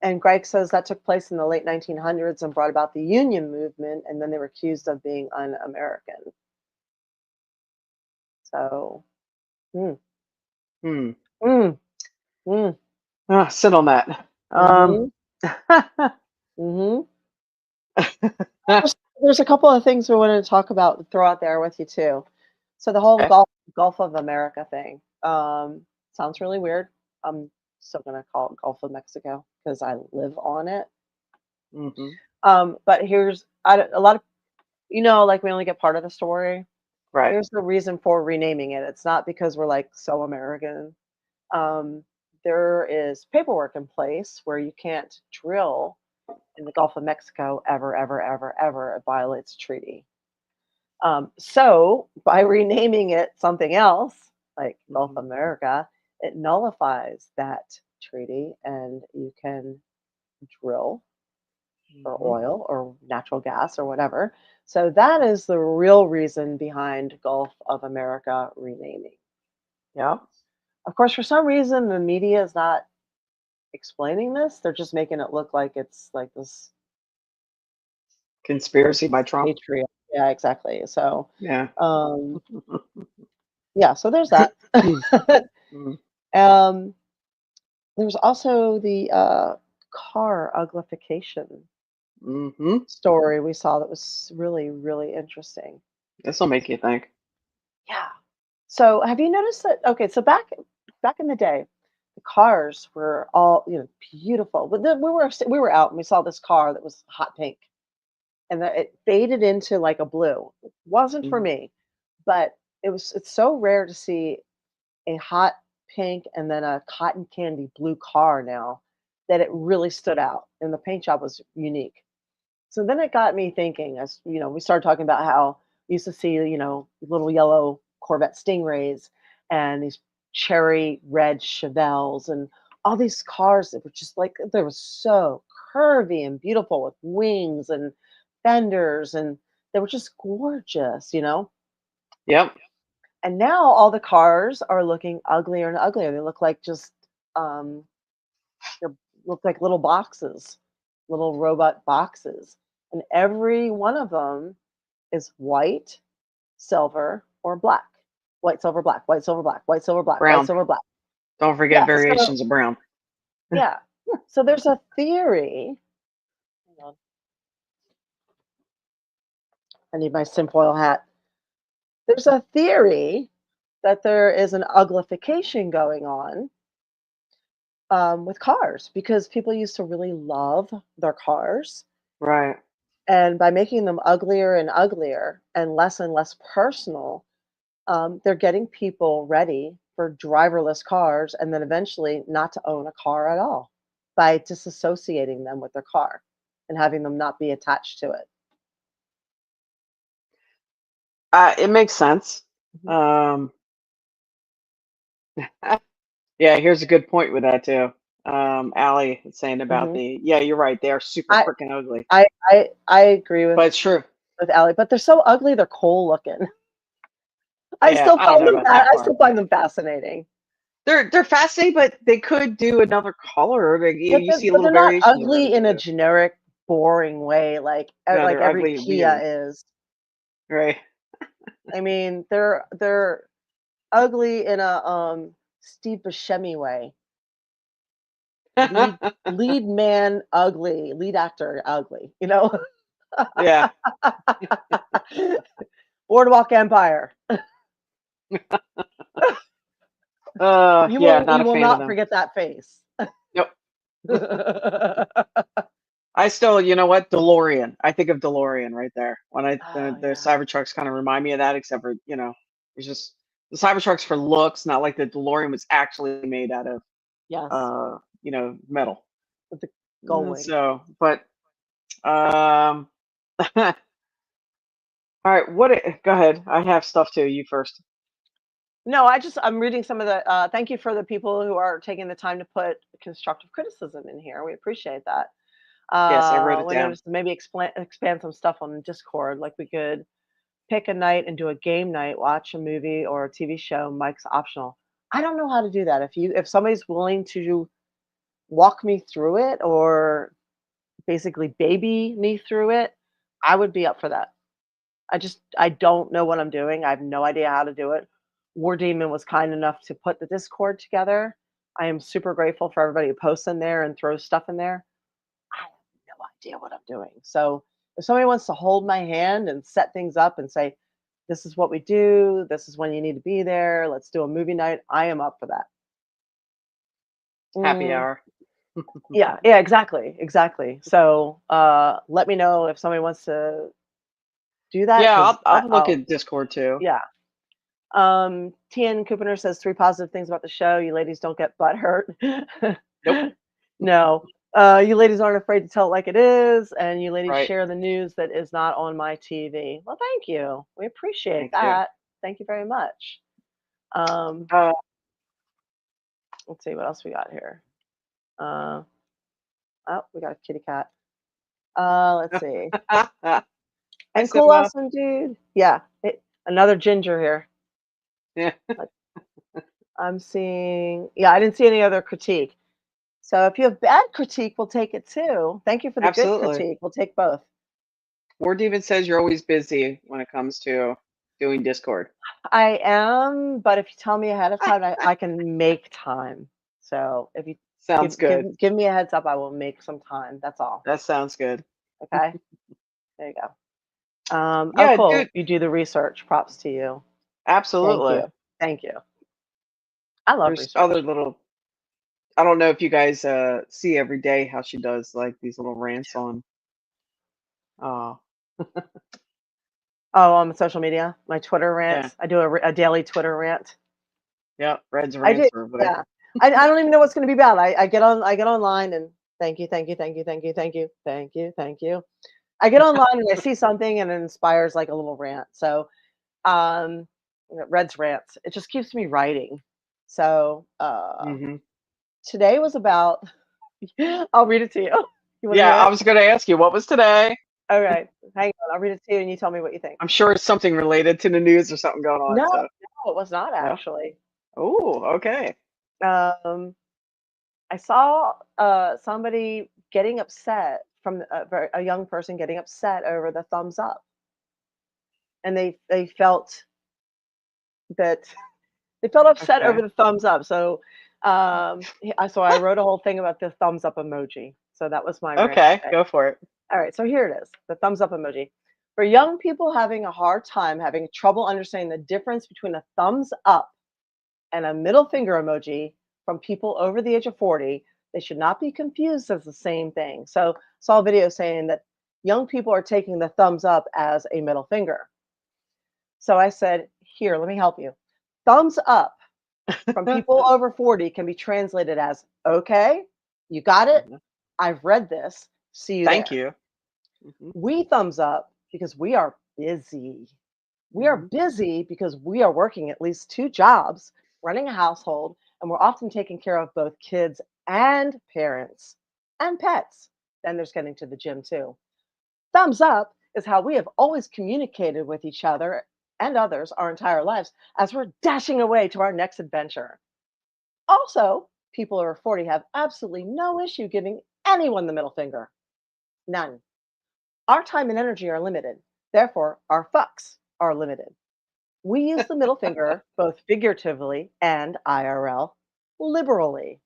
And Greg says that took place in the late 1900s and brought about the union movement, and then they were accused of being un-American. So, mm, Hmm. mm, mm, Sit on that. mm-hmm, mm-hmm. Okay. There's a couple of things we wanted to talk about and throw out there with you too. So the whole Gulf of America thing sounds really weird. I'm still gonna call it Gulf of Mexico because I live on it. Hmm. But here's a lot of like we only get part of the story. Right. Here's the reason for renaming it. It's not because we're like so American. Um, there is paperwork in place where you can't drill in the Gulf of Mexico ever, ever, ever, ever. It violates a treaty. So by renaming it something else, like Gulf Hmm. of America, it nullifies that treaty, and you can drill for Hmm. oil or natural gas or whatever. So that is the real reason behind Gulf of America renaming. Yep. Of course, for some reason, the media is not explaining this. They're just making it look like it's like this Conspiracy by Trump. patriot. Yeah, exactly. So, Yeah. um, yeah, so there's that. Mm. um, there's also the car uglification Hmm. story we saw that was really, really interesting. This will make you think. Yeah. So have you noticed that? Okay, so back in the day, the cars were all beautiful. But then we were out and we saw this car that was hot pink, and it faded into like a blue. It wasn't for Mhm. me, but it's so rare to see a hot pink and then a cotton candy blue car now that it really stood out, and the paint job was unique. So then it got me thinking, as we started talking about how we used to see, little yellow Corvette Stingrays and these cherry red Chevelles and all these cars that were just like they were so curvy and beautiful with wings and fenders, and they were just gorgeous. Yep. And now all the cars are looking uglier and uglier. They look like just um, they look like little boxes, little robot boxes, and every one of them is white, silver, or black. White, silver, black. White, silver, black. White, silver, black. White, Brown. silver, black. Don't forget Yeah. So variations of brown. yeah. So there's a theory. Hang on. I need my tinfoil hat. There's a theory that there is an uglification going on with cars because people used to really love their cars. Right. And by making them uglier and less personal, they're getting people ready for driverless cars and then eventually not to own a car at all by disassociating them with their car and having them not be attached to it. It makes sense. Mhm. Yeah, here's a good point with that too. Allie is saying about Mhm. yeah, you're right. They are super I freaking ugly, I agree but it's true. with Allie, but they're so ugly, they're cool looking. Yeah, I don't know about that I part. still find them fascinating. They're fascinating, but they could do another color. You see a But little they're not variation of ugly in a everything. generic, boring way No, like they're every ugly and Kia weird. is. Right. I mean, they're ugly in a Steve Buscemi way. Lead man ugly, lead actor ugly. Yeah. Boardwalk Empire. Yeah, not You a will fan of not them. forget that face. Nope. I still, you know what? DeLorean. I think of DeLorean right there. When Oh the yeah. Cybertrucks kind of remind me of that, except for, it's just the Cybertrucks for looks, not like the DeLorean was actually made out of Yes. metal. With the gull wing. So, but all right, go ahead. I have stuff too. You first. No, I'm reading some of the thank you for the people who are taking the time to put constructive criticism in here. We appreciate that. Yes, I wrote it When down. there's maybe expand some stuff on Discord, like we could pick a night and do a game night, watch a movie or a TV show. Mike's optional. I don't know how to do that. If somebody's willing to walk me through it or basically baby me through it, I would be up for that. I don't know what I'm doing. I have no idea how to do it. War Demon was kind enough to put the Discord together. I am super grateful for everybody who posts in there and throws stuff in there. I have no idea what I'm doing. So if somebody wants to hold my hand and set things up and say, this is what we do, this is when you need to be there, let's do a movie night, I am up for that. Happy Mm, hour. yeah, exactly. So let me know if somebody wants to do that Yeah, because I'll look at Discord too. yeah. Tian Kupiner says 3 positive things about the show. You ladies don't get butt hurt. Nope. No. You ladies aren't afraid to tell it like it is, and you ladies Right. share the news that is not on my TV. Well, thank you. We appreciate Thank you. that. Thank you very much. Uh, Let's see what else we got here. Oh, we got a kitty cat. Let's see. And cool, Simba. awesome dude. Yeah, another ginger here. Yeah. I'm seeing. Yeah, I didn't see any other critique. So if you have bad critique, we'll take it too. Thank you for the good Absolutely. critique. We'll take both. Ward even says you're always busy when it comes to doing Discord. I am, but if you tell me ahead of time, I can make time. So if you Sounds good. give me a heads up, I will make some time. That's all. That sounds good. Okay. There you go. Yeah, oh, cool. dude. You do the research. Props to you. Absolutely. Thank you. I love There's research. other little. I don't know if you guys see every day how she does like these little rants on. Oh, on social media, my Twitter Yeah. rants. I do a daily Twitter rant. Yeah, Red's I rants did. or whatever. Yeah. I don't even know what's going to be about. I get online and thank you, thank you, thank you, thank you, thank you, thank you, thank you. I get online and I see something and it inspires like a little rant. So, Red's rants. It just keeps me writing. So, Hmm. today was about. I'll read it to you. You want to Yeah, hear I it? was going to ask you what was today. Okay, hang on. I'll read it to you and you tell me what you think. I'm sure it's something related to the news or something going on. No, So no, it was not no. actually. Oh, okay. Um, I saw somebody getting upset from a young person getting upset over the thumbs up, and they felt that they felt upset Okay. over the thumbs up. So, so I wrote a whole thing about the thumbs up emoji. So that was my rant Okay, today. go for it. All right, so here it is, the thumbs up emoji. For young people having a hard time, having trouble understanding the difference between a thumbs up and a middle finger emoji from people over the age of 40, they should not be confused as the same thing. So, saw a video saying that young people are taking the thumbs up as a middle finger. So I said, here, let me help you. Thumbs up from people over 40 can be translated as, okay, you got it. Mhm. I've read this. See you Thank there. you. Hmm. We thumbs up because we are busy. We are Hmm. busy because we are working at least 2 jobs, running a household, and we're often taking care of both kids and parents and pets. Then there's getting to the gym too. Thumbs up is how we have always communicated with each other and others our entire lives as we're dashing away to our next adventure. Also, people over 40 have absolutely no issue giving anyone the middle finger. None. Our time and energy are limited. Therefore, our fucks are limited. We use the middle finger both figuratively and IRL liberally.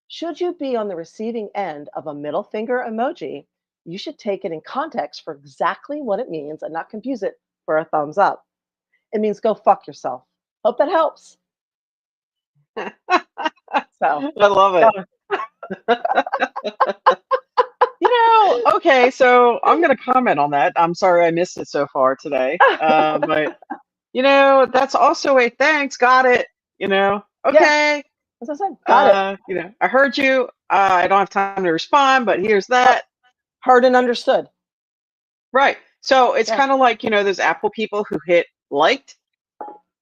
Should you be on the receiving end of a middle finger emoji, you should take it in context for exactly what it means and not confuse it for a thumbs up. It means go fuck yourself. Hope that helps. So, I love it. go- Okay, so I'm going to comment on that. I'm sorry I missed it so far today. But, that's also a thanks, got it. yeah, Okay. as I said, got it. I heard you. I don't have time to respond, but here's that. Heard and understood. Right. So it's Yeah, kind of like, those Apple people who hit liked.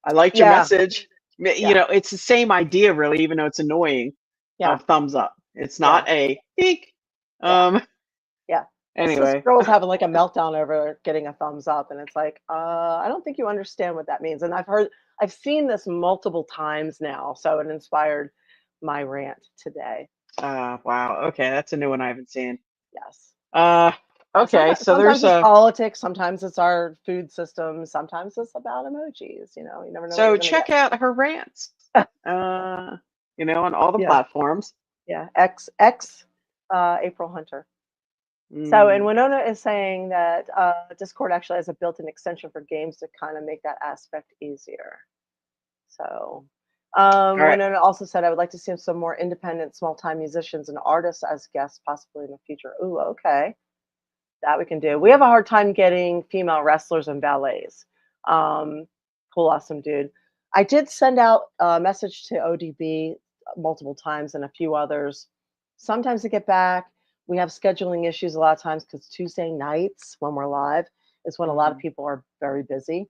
I liked your yeah, message. yeah, It's the same idea, really, even though it's annoying, yeah, of thumbs up. It's yeah, not a peek. yeah. Um, Yeah. This anyway. girl's having like a meltdown over getting a thumbs up, and it's like, I don't think you understand what that means. And I've seen this multiple times now, so it inspired my rant today. Wow. Okay, that's a new one I haven't seen. Yes. Uh, Yeah, okay, so sometimes there's it's a politics, sometimes it's our food system, sometimes it's about emojis. You never know what so you're gonna check out her rants. get. On all the Yeah, platforms. yeah. X April Hunter. So, and Mm, Winona is saying that Discord actually has a built-in extension for games to kind of make that aspect easier. So, all right. Winona also said, I would like to see some more independent, small-time musicians and artists as guests, possibly in the future. Ooh, okay, that we can do. We have a hard time getting female wrestlers and ballets. Um, cool, awesome dude. I did send out a message to ODB multiple times and a few others. Sometimes they get back. We have scheduling issues a lot of times because Tuesday nights when we're live is when a lot of Mhm. people are very busy.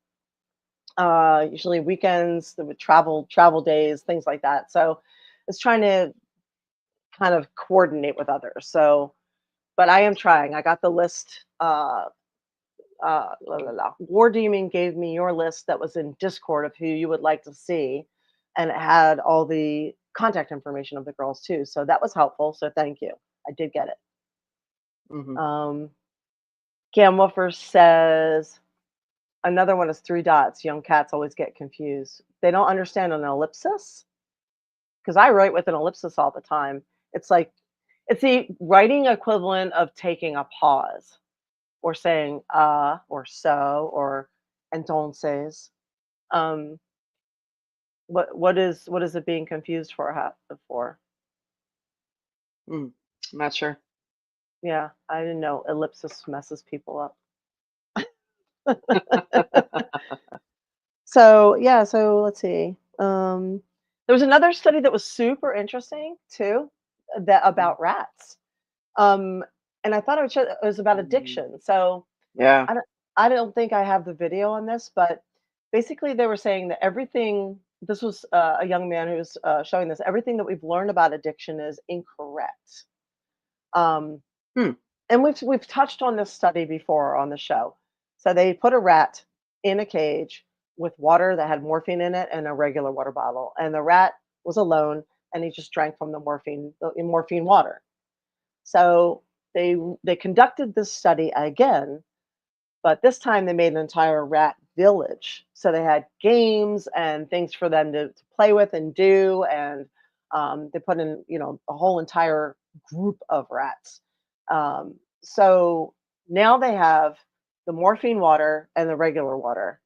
Usually weekends, the travel days, things like that. So it's trying to kind of coordinate with others. So, but I am trying. I got the list. War Demon gave me your list that was in Discord of who you would like to see, and it had all the contact information of the girls too. So that was helpful. So thank you. I did get it. Mhm. Gam Woofer says another one is 3 dots. Young cats always get confused. They don't understand an ellipsis because I write with an ellipsis all the time. It's like it's the writing equivalent of taking a pause or saying or so or entonces. Um, what is it being confused for? For? Mm, I'm not sure. Yeah, I didn't know ellipsis messes people up. So yeah, so let's see. There was another study that was super interesting too, that about rats. Um, and I thought it was about addiction. So Yeah. I don't think I have the video on this, but basically they were saying that everything. This was a young man who was showing this. Everything that we've learned about addiction is incorrect. Um, Hmm. and we've touched on this study before on the show. So they put a rat in a cage with water that had morphine in it and a regular water bottle, and the rat was alone, and he just drank from the morphine water. So they conducted this study again, but this time they made an entire rat village. So they had games and things for them to play with and do, and they put in, a whole entire group of rats. So now they have the morphine water and the regular water,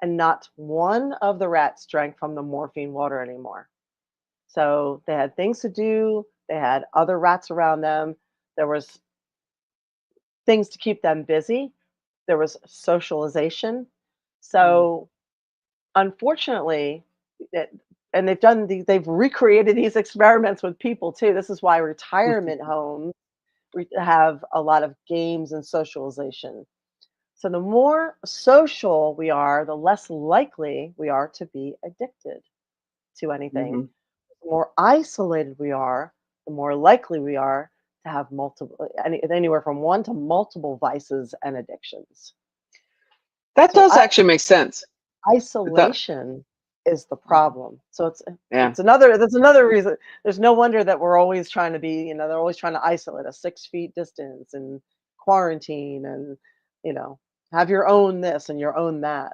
and not one of the rats drank from the morphine water anymore. So they had things to do. They had other rats around them. There was things to keep them busy. There was socialization. Mm. So unfortunately, it, and they've recreated these experiments with people too. This is why retirement homes have a lot of games and socialization. So the more social we are, the less likely we are to be addicted to anything. Hmm. The more isolated we are, the more likely we are to have anywhere from one to multiple vices and addictions. That So does actually make sense. It does. isolation is the problem. So Yeah. that's another reason. There's no wonder that we're always trying to be, they're always trying to isolate a 6 feet distance and quarantine and, you know, have your own this and your own that.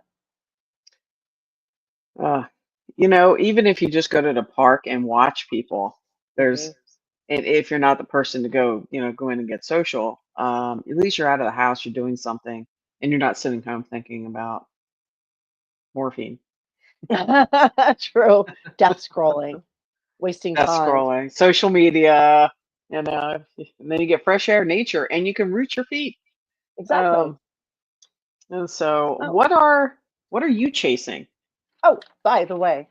Uh, even if you just go to the park and watch people, Hmm. there's, and if you're not the person to go, go in and get social, at least you're out of the house, you're doing something, and you're not sitting home thinking about morphine. True. Death scrolling, wasting That's time. scrolling, social media, and then you get fresh air, nature, and you can root your feet. Exactly. Um, and so, Oh, what are you chasing? oh, by the way,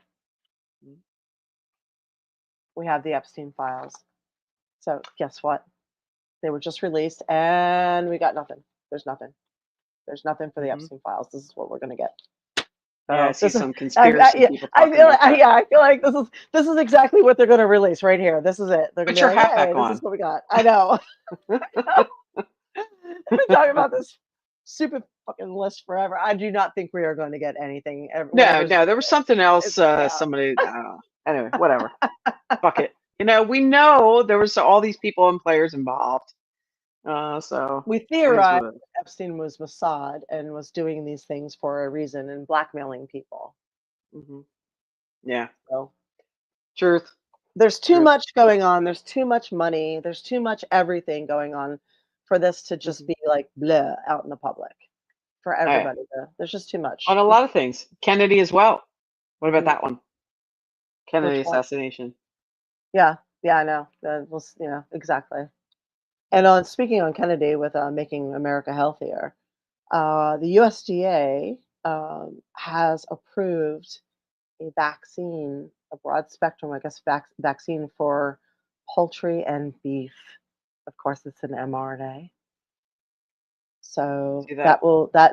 we have the Epstein files. So guess what? They were just released and we got nothing. There's nothing. There's nothing for the Hmm. Epstein files. This is what we're gonna get. Yeah, I So see this is, some conspiracy yeah, people I talking feel about like, that. yeah, I feel like this is exactly what they're gonna release right here. This is it. They're gonna Put be your like, hat hey, back this is on. what we got. I know. I've been talking about this stupid fucking list forever. I do not think we are going to get anything. No, Whatever's, no, there was something else. it's yeah. Somebody, I don't know. Anyway, whatever. Fuck it. We know there was all these people and players involved. So We it is theorize what it is. that Epstein was Mossad and was doing these things for a reason and blackmailing people. Hmm. Yeah, So truth, there's too truth. much going on. There's too much money. There's too much everything going on for this to just Hmm. be like bleh out in the public for Oh, yeah. everybody. There's just too On much. a lot of things. Kennedy as well. What about Mm, that one? Kennedy which one? assassination. Yeah, yeah, I know. Exactly. And on speaking on Kennedy with making America healthier, the USDA has approved a vaccine, a broad spectrum, I guess, vaccine for poultry and beef. Of course, it's an mRNA. So See that?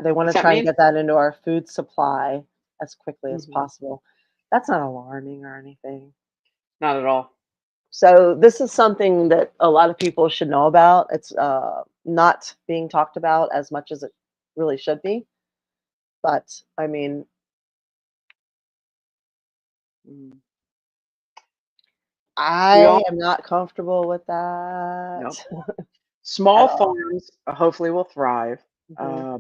they want What's to that try and mean? get that into our food supply as quickly as Hmm. possible. That's not alarming or anything. Not at all. So this is something that a lot of people should know about. It's not being talked about as much as it really should be. But I mean, Mm. We I all am not comfortable with that know. Small at all. farms hopefully will thrive Mhm. uh,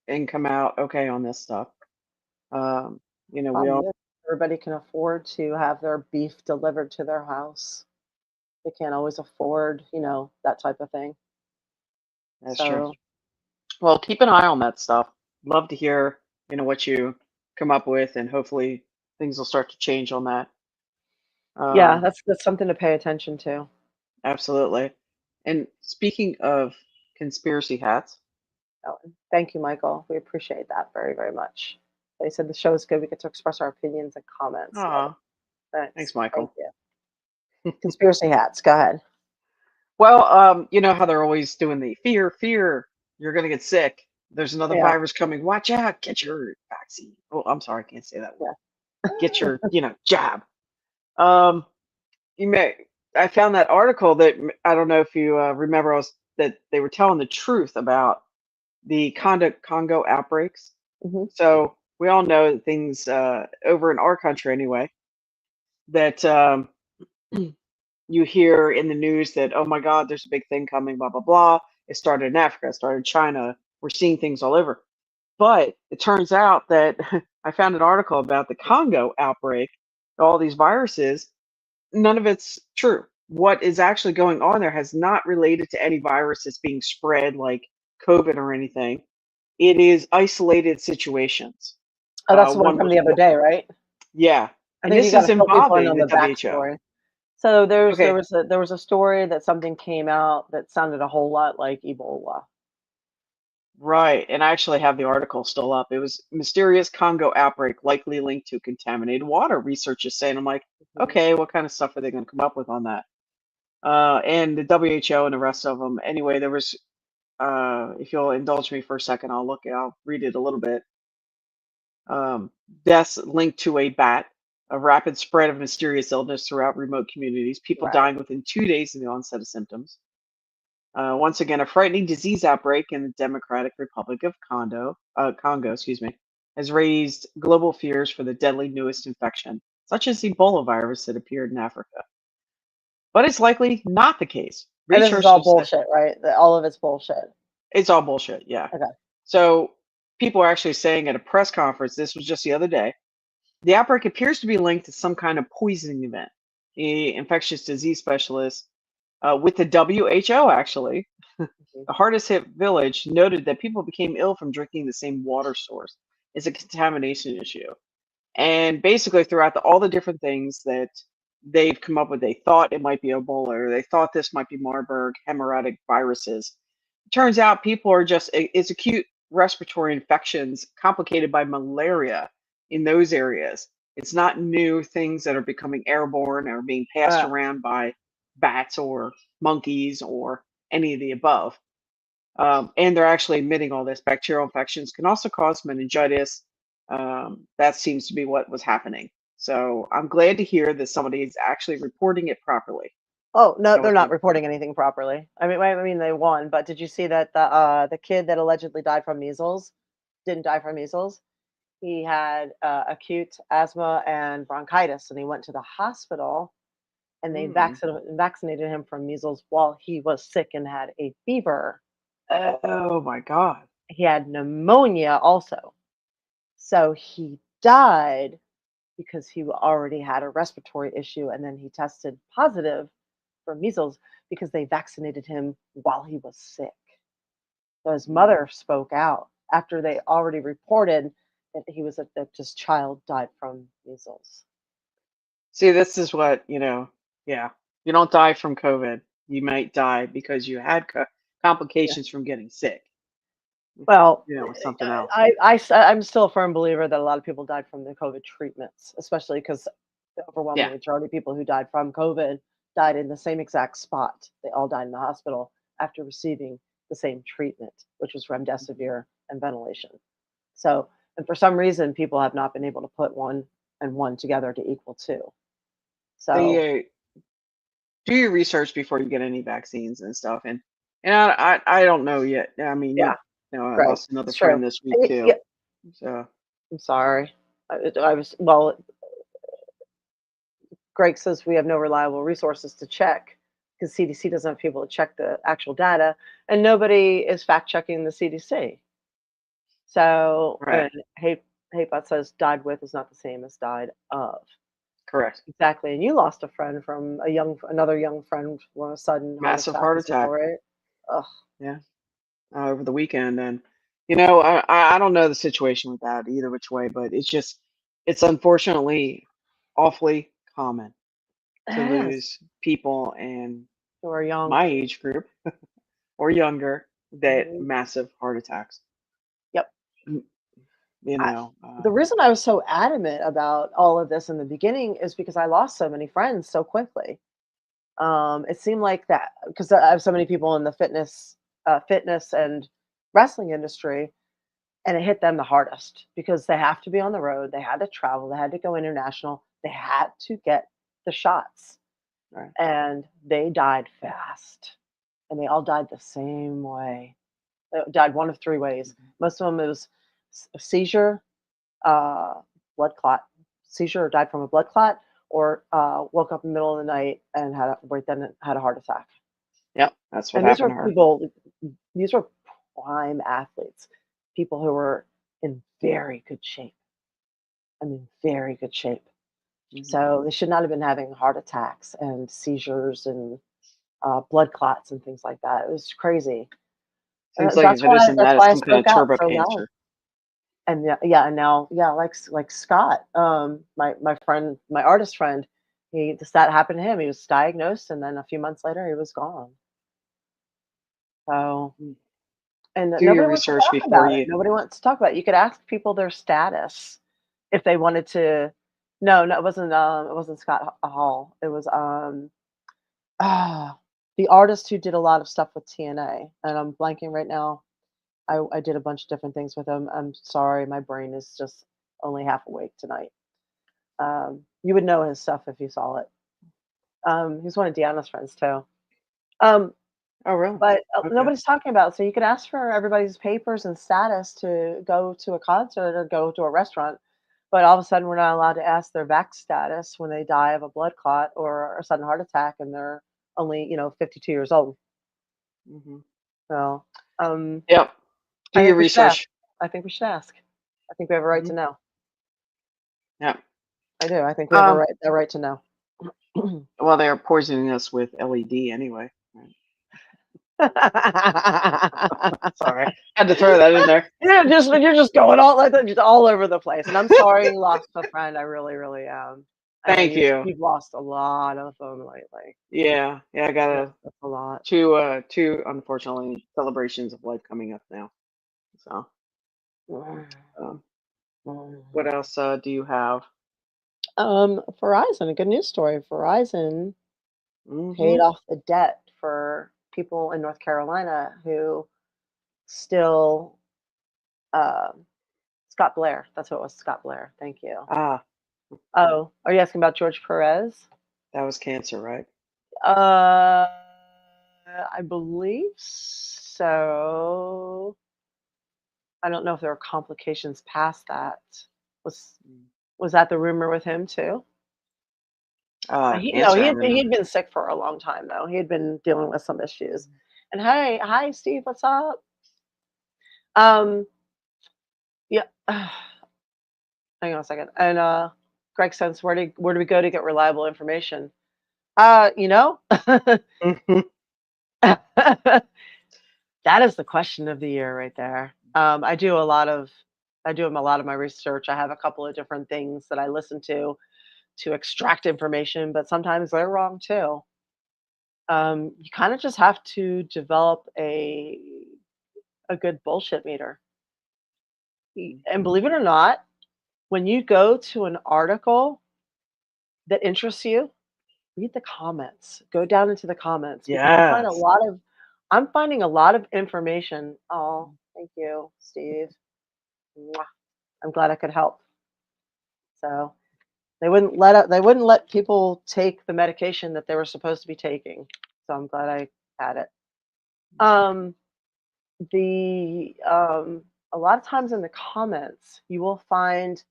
and come out okay on this stuff. Um, we Problem all. is, everybody can afford to have their beef delivered to their house. They can't always afford, that type of thing. That's true. So Well, keep an eye on that stuff. Love to hear, what you come up with, and hopefully things will start to change on that. yeah, Um, that's something to pay attention to. absolutely. And speaking of conspiracy hats, So, thank you, Michael. We appreciate that very, very much. They said the show is good. We get to express our opinions and comments. Love ah, it. Thanks, Michael. Thank you. Conspiracy hats. Go ahead. Well, you know how they're always doing the fear, you're gonna get sick. There's another Yeah. virus coming. Watch out, get your vaccine. Oh, I'm sorry, I can't say that word. Yeah. Get your, jab. Um, you may. I found that article that I don't know if you remember. That they were telling the truth about the Congo outbreaks. Hmm. So we all know that things over in our country anyway that you hear in the news that, oh my God, there's a big thing coming, blah blah blah. It started in Africa, it started in China. We're seeing things all over. But it turns out that I found an article about the Congo outbreak, all these viruses. None of it's true. What is actually going on there has not related to any virus that's being spread like COVID or anything. It is isolated situations. Oh, that's the one One from was, the other day, right? yeah, I and think you this got is to fill people in involving on the the WHO. backstory. So there Okay, was a story that something came out that sounded a whole lot like Ebola. right. And I actually have the article still up. It was mysterious Congo outbreak likely linked to contaminated water, researchers say. And I'm like, Mhm. okay, what kind of stuff are they going to come up with on that? And the WHO and the rest of them. Anyway, there was, if you'll indulge me for a second, I'll read it a little bit. Um, Deaths linked to a bat, a rapid spread of mysterious illness throughout remote communities, people Right. dying within 2 days of the onset of symptoms. Once again, a frightening disease outbreak in the Democratic Republic of Congo, has raised global fears for the deadly newest infection, such as Ebola virus that appeared in Africa. But it's likely not the case. And this is all Researchers say bullshit, right? All of it's bullshit. it's all bullshit. Yeah. Okay. So people are actually saying at a press conference, this was just the other day, the outbreak appears to be linked to some kind of poisoning event. The infectious disease specialist with the WHO, actually, Mhm. the hardest hit village, noted that people became ill from drinking the same water source. It's a contamination issue. And basically, throughout all the different things that they've come up with, they thought it might be Ebola or they thought this might be Marburg, hemorrhagic viruses. Turns out people are just, it's acute respiratory infections complicated by malaria in those areas. It's not new things that are becoming airborne or being passed Oh. around by bats or monkeys or any of the above. And they're actually admitting all this. Bacterial infections can also cause meningitis. That seems to be what was happening. So I'm glad to hear that somebody is actually reporting it properly. Oh, no, That they're was not my reporting anything properly. I mean they won, but did you see that the kid that allegedly died from measles didn't die from measles? He had acute asthma and bronchitis, and he went to the hospital, and they mm. vaccinated him from measles while he was sick and had a fever. Oh my God. He had pneumonia also. So he died because he already had a respiratory issue, and then he tested positive for measles because they vaccinated him while he was sick. So his Mm. mother spoke out after they already reported that that his child died from measles. See, this is what, yeah. You don't die from COVID. You might die because you had Yeah. complications from getting sick, Well, with something else. I'm still a firm believer that a lot of people died from the COVID treatments, especially because the overwhelming Yeah. majority of people who died from COVID died in the same exact spot. They all died in the hospital after receiving the same treatment, which was remdesivir and ventilation. So, and for some reason, people have not been able to put one and one together to equal two. So, The Do your research before you get any vaccines and stuff. And I don't know yet. I mean, yeah, I right. lost another It's true. friend this week Yeah, too. So I'm sorry. I was, well, Greg says we have no reliable resources to check because CDC doesn't have people to check the actual data, and nobody is fact checking the CDC. So, right, and Hatebot says died with is not the same as died of. correct. Exactly. And you lost a friend from another young friend from a sudden heart Massive attack heart as well, attack. right? Ugh. Yeah, over the weekend, and I don't know the situation with that either which way, but it's unfortunately awfully common to Yes. lose people in Who are young. my age group or younger that Mhm. massive heart attacks. Yep. Mm. you I, know. the reason I was so adamant about all of this in the beginning is because I lost so many friends so quickly. It seemed like that because I have so many people in the fitness and wrestling industry, and it hit them the hardest because they have to be on the road, they had to travel, they had to go international, they had to get the shots, Right. and they died fast, and they all died the same way. They died one of three ways. Most of them it was a seizure, uh, blood clot, seizure, or died from a blood clot, or woke up in the middle of the night and had a heart attack. Yep, that's what And these happened were to her. people, these were prime athletes, people who were in very good shape. I mean, very good shape. Mhm. So they should not have been having heart attacks and seizures and blood clots and things like that. It was crazy. Seems like if it isn't That's that, it's why I some kind of spoke out turbo so loud. cancer. And yeah, yeah, and now, yeah, like Scott, my friend, my artist friend, that happened to him. He was diagnosed, and then a few months later, he was gone. So, and Do your nobody wants to research talk before about it. you. Nobody wants to talk about it. You could ask people their status if they wanted to. No, no, it wasn't Scott Hall. It was ah, the artist who did a lot of stuff with TNA, and I'm blanking right now. I did a bunch of different things with him. I'm sorry, my brain is just only half awake tonight. You would know his stuff if you saw it. He's one of Deanna's friends too. Um, Oh, really? but Okay. nobody's talking about it. So you could ask for everybody's papers and status to go to a concert or go to a restaurant. But all of a sudden, we're not allowed to ask their vax status when they die of a blood clot or a sudden heart attack, and they're only 52 years old. Hmm. So Yep. Do I your think we should ask. research. I think we should ask. I think we have a right Hmm. to know. Yep. I do. I think we have Um. a right to know. Well, they're poisoning us with LED anyway. Right. Sorry, had to throw that in there. You're just going all like that, just all over the place. And I'm sorry you lost a friend. I really, really am. I know Thank you. you've lost a lot of them lately. Yeah, yeah. I got That's a lot. two unfortunately celebrations of life coming up now. So, um, what else do you have? Verizon, a good news story. Verizon paid Hmm. off the debt for people in North Carolina who still Scott Blair. That's what it was, Scott Blair. Thank you. Ah, Oh, are you asking about George Perez? that was cancer, right? Uh, I believe so. I don't know if there were complications past that. Was was that the rumor with him too? No, Cancer. I he remember. had been sick for a long time though. He had been dealing with some issues. And hey, hi Steve, what's up? Um, yeah. Hang on a second. And Greg says, where do we go to get reliable information? You know, Mhm. that is the question of the year right there. I do a lot of my research. I have a couple of different things that I listen to extract information, but sometimes they're wrong too. You kind of just have to develop a good bullshit meter. And believe it or not, when you go to an article that interests you, read the comments. Go down into the comments because Yes. I'm finding a lot of information. Oh, thank you, Steve. Mwah. I'm glad I could help. So they wouldn't let people take the medication that they were supposed to be taking. So I'm glad I had it. Um, the a lot of times in the comments, you will find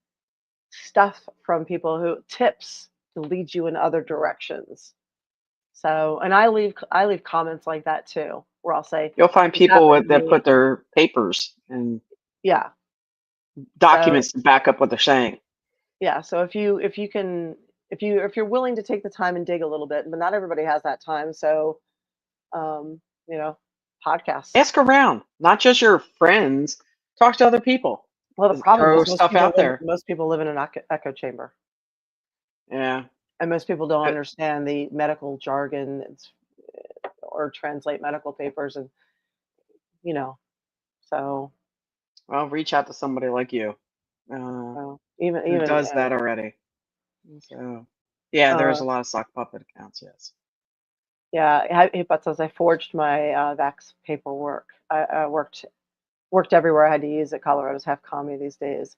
stuff from people who tips to lead you in other directions. So, and I leave comments like that too, where I'll say, You'll find "This people happened to that me." put their papers and Yeah. So documents to back up what they're saying. yeah. So if you can if you're willing to take the time and dig a little bit, but not everybody has that time. So um, you know, podcasts. Ask around, not just your friends. Talk to other people. Well, the Just problem throw is stuff out there. most people live in an echo chamber, Yeah. and most people don't Uh, understand the medical jargon or translate medical papers, and you know, so Well, reach out to somebody like you. So even who even does that already. So, yeah, uh, there's a lot of sock puppet accounts. Yes. yeah, but says I forged my vax paperwork. I worked everywhere I had to use it. Colorado's half commie these days.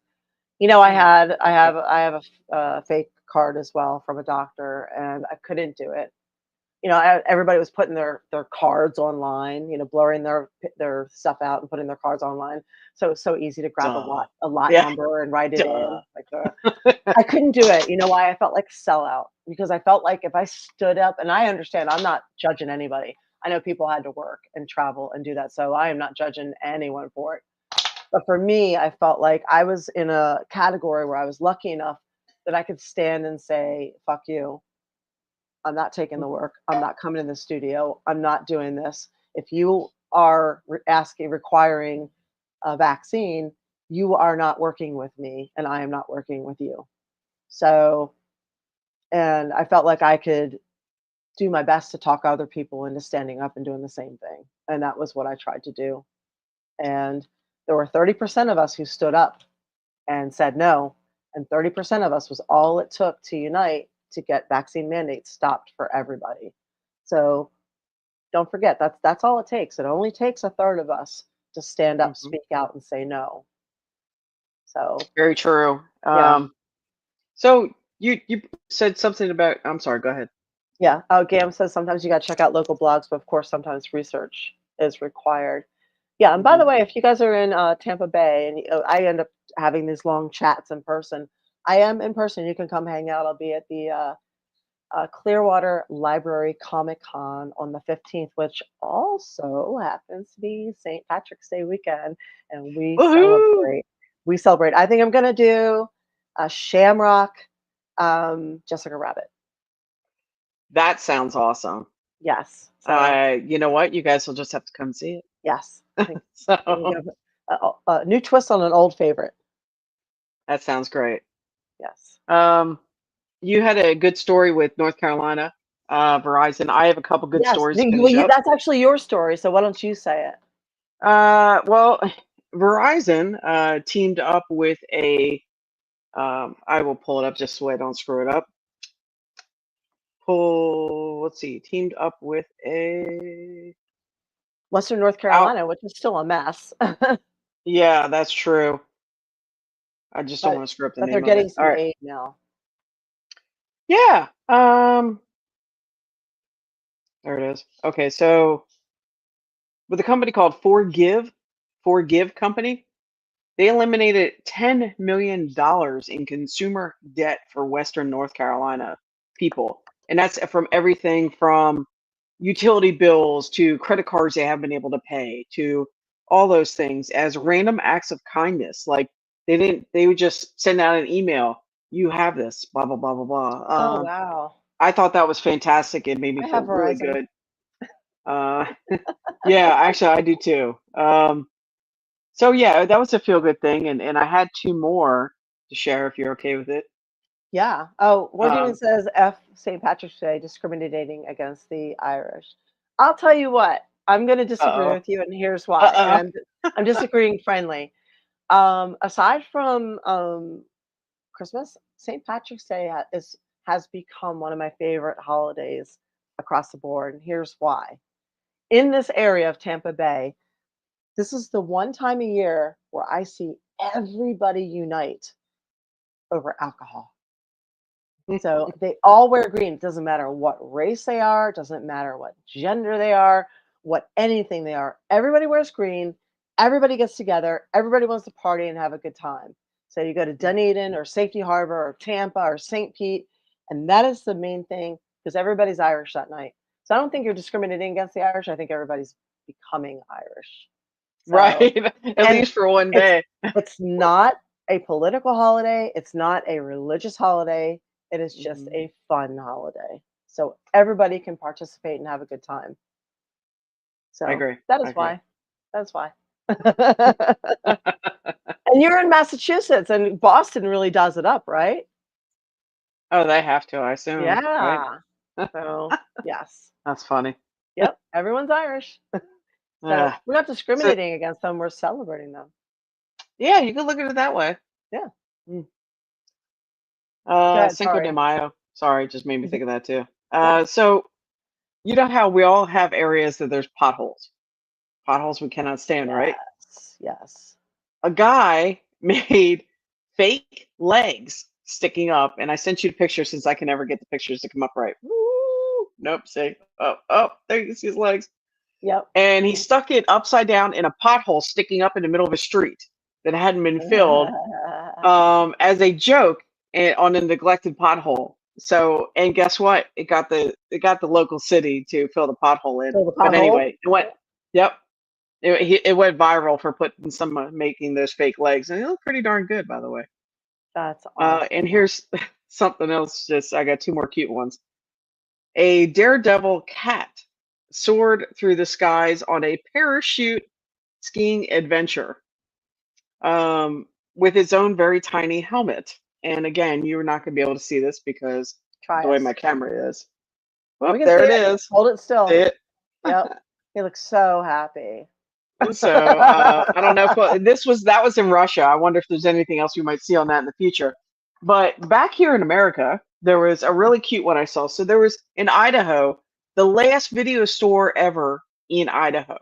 You know, I have a fake card as well from a doctor, and I couldn't do it. You know, everybody was putting their cards online. You know, blurring their stuff out and putting their cards online. So it's so easy to grab Duh. a lot Yeah. number and write it in. Duh. Like I couldn't do it. You know why? I felt like a sellout because I felt like if I stood up, and I understand, I'm not judging anybody. I know people had to work and travel and do that, so I am not judging anyone for it. But for me, I felt like I was in a category where I was lucky enough that I could stand and say, "Fuck you. I'm not taking the work. I'm not coming in the studio. I'm not doing this. If you are requiring a vaccine, you are not working with me, and I am not working with you." So, and I felt like I could do my best to talk other people into standing up and doing the same thing. And that was what I tried to do. And there were 30% of us who stood up and said no. And 30% of us was all it took to unite to get vaccine mandates stopped for everybody. So don't forget that's all it takes. It only takes a third of us to stand up, Mhm. speak out, and say no. So Very true. yeah, So you said something about. I'm sorry. Go ahead. yeah. Gam says sometimes you got to check out local blogs, but of course sometimes research is required. Yeah, and by the Hmm. way, if you guys are in Tampa Bay and I end up having these long chats in person, I am in person. You can come hang out. I'll be at the Clearwater Library Comic Con on the 15th, which also happens to be St. Patrick's Day weekend, and we Woohoo! celebrate. We celebrate. I think I'm gonna do a Shamrock, Jessica Rabbit. That sounds awesome. Yes. So You know what? You guys will just have to come see it. yes, I think we're So gonna a new twist on an old favorite. that sounds great. Yes. Um, you had a good story with North Carolina, Verizon. I have a couple good Yes. stories to Well, finish up. that's actually your story. So why don't you say it? Well, Verizon teamed up with a. I will pull it up just so I don't screw it up. Let's see. Teamed up with a. Western North Out. Carolina, which is still a mess, Yeah, that's true. I just don't but want to screw up the they're name of getting it. All some right. aid now. Yeah. There it is. Okay, so with a company called Forgive Company, they eliminated $10 million in consumer debt for Western North Carolina people. And that's from everything from utility bills to credit cards they haven't been able to pay to all those things as random acts of kindness. Like they would just send out an email, you have this, blah, blah, blah, blah, blah. Oh wow! I thought that was fantastic. It made me I feel have really Verizon. good. Uh, yeah, actually, I do too. So yeah, that was a feel good thing, and I had two more to share if you're okay with it. Yeah. Oh, Wardemon Um, says F St. Patrick's Day discriminating against the Irish. I'll tell you what. I'm going to disagree uh-oh. with you, and here's why. And Uh-oh. I'm disagreeing friendly. Aside from Christmas, St. Patrick's Day has become one of my favorite holidays across the board, and here's why. In this area of Tampa Bay, this is the one time a year where I see everybody unite over alcohol. So they all wear green. It doesn't matter what race they are, it doesn't matter what gender they are, what anything they are. Everybody wears green. Everybody gets together. Everybody wants to party and have a good time. So you go to Dunedin or Safety Harbor or Tampa or St. Pete, and that is the main thing because everybody's Irish that night. So I don't think you're discriminating against the Irish. I think everybody's becoming Irish. So, Right. At and least for one it's day. it's not a political holiday, it's not a religious holiday, it is just Mhm. a fun holiday. So everybody can participate and have a good time. I So agree. that I is agree. why. That's why. And you're in Massachusetts and Boston really does it up, right? Oh, they have to, I assume, right? Yeah. So, yes. That's funny. Yep, everyone's Irish. So Uh, we're not so discriminating against them, we're celebrating them. yeah, you can look at it that way. Yeah. Mm. Go ahead, Cinco de sorry. Mayo. Sorry, just made me Mhm. think of that too. Yeah. So you know how we all have areas that there's potholes. Potholes we cannot stand, right? Yes. Yes. A guy made fake legs sticking up, and I sent you the picture since I can never get the pictures to come up right. Woo! Nope, see. Oh, oh, there you can see his legs. Yep. And he stuck it upside down in a pothole sticking up in the middle of a street that hadn't been filled as a joke on a neglected pothole. So, and guess what? It got the local city to fill the pothole in. So the But pothole. anyway, it went. Yep, it went viral for putting someone making those fake legs, and it looked pretty darn good, by the way. That's awesome. And here's something else. Just I got two more cute ones. A daredevil cat soared through the skies on a parachute skiing adventure with its own very tiny helmet. And again, you're not going to be able to see this because Try the way us. my camera is. We Well, can see there it it. is. Hold it See still. it? Yep. He looks so happy. So I don't know if that was in Russia. I wonder if there's anything else you might see on that in the future. But back here in America, there was a really cute one I saw. So there was in Idaho, the last video store ever in Idaho.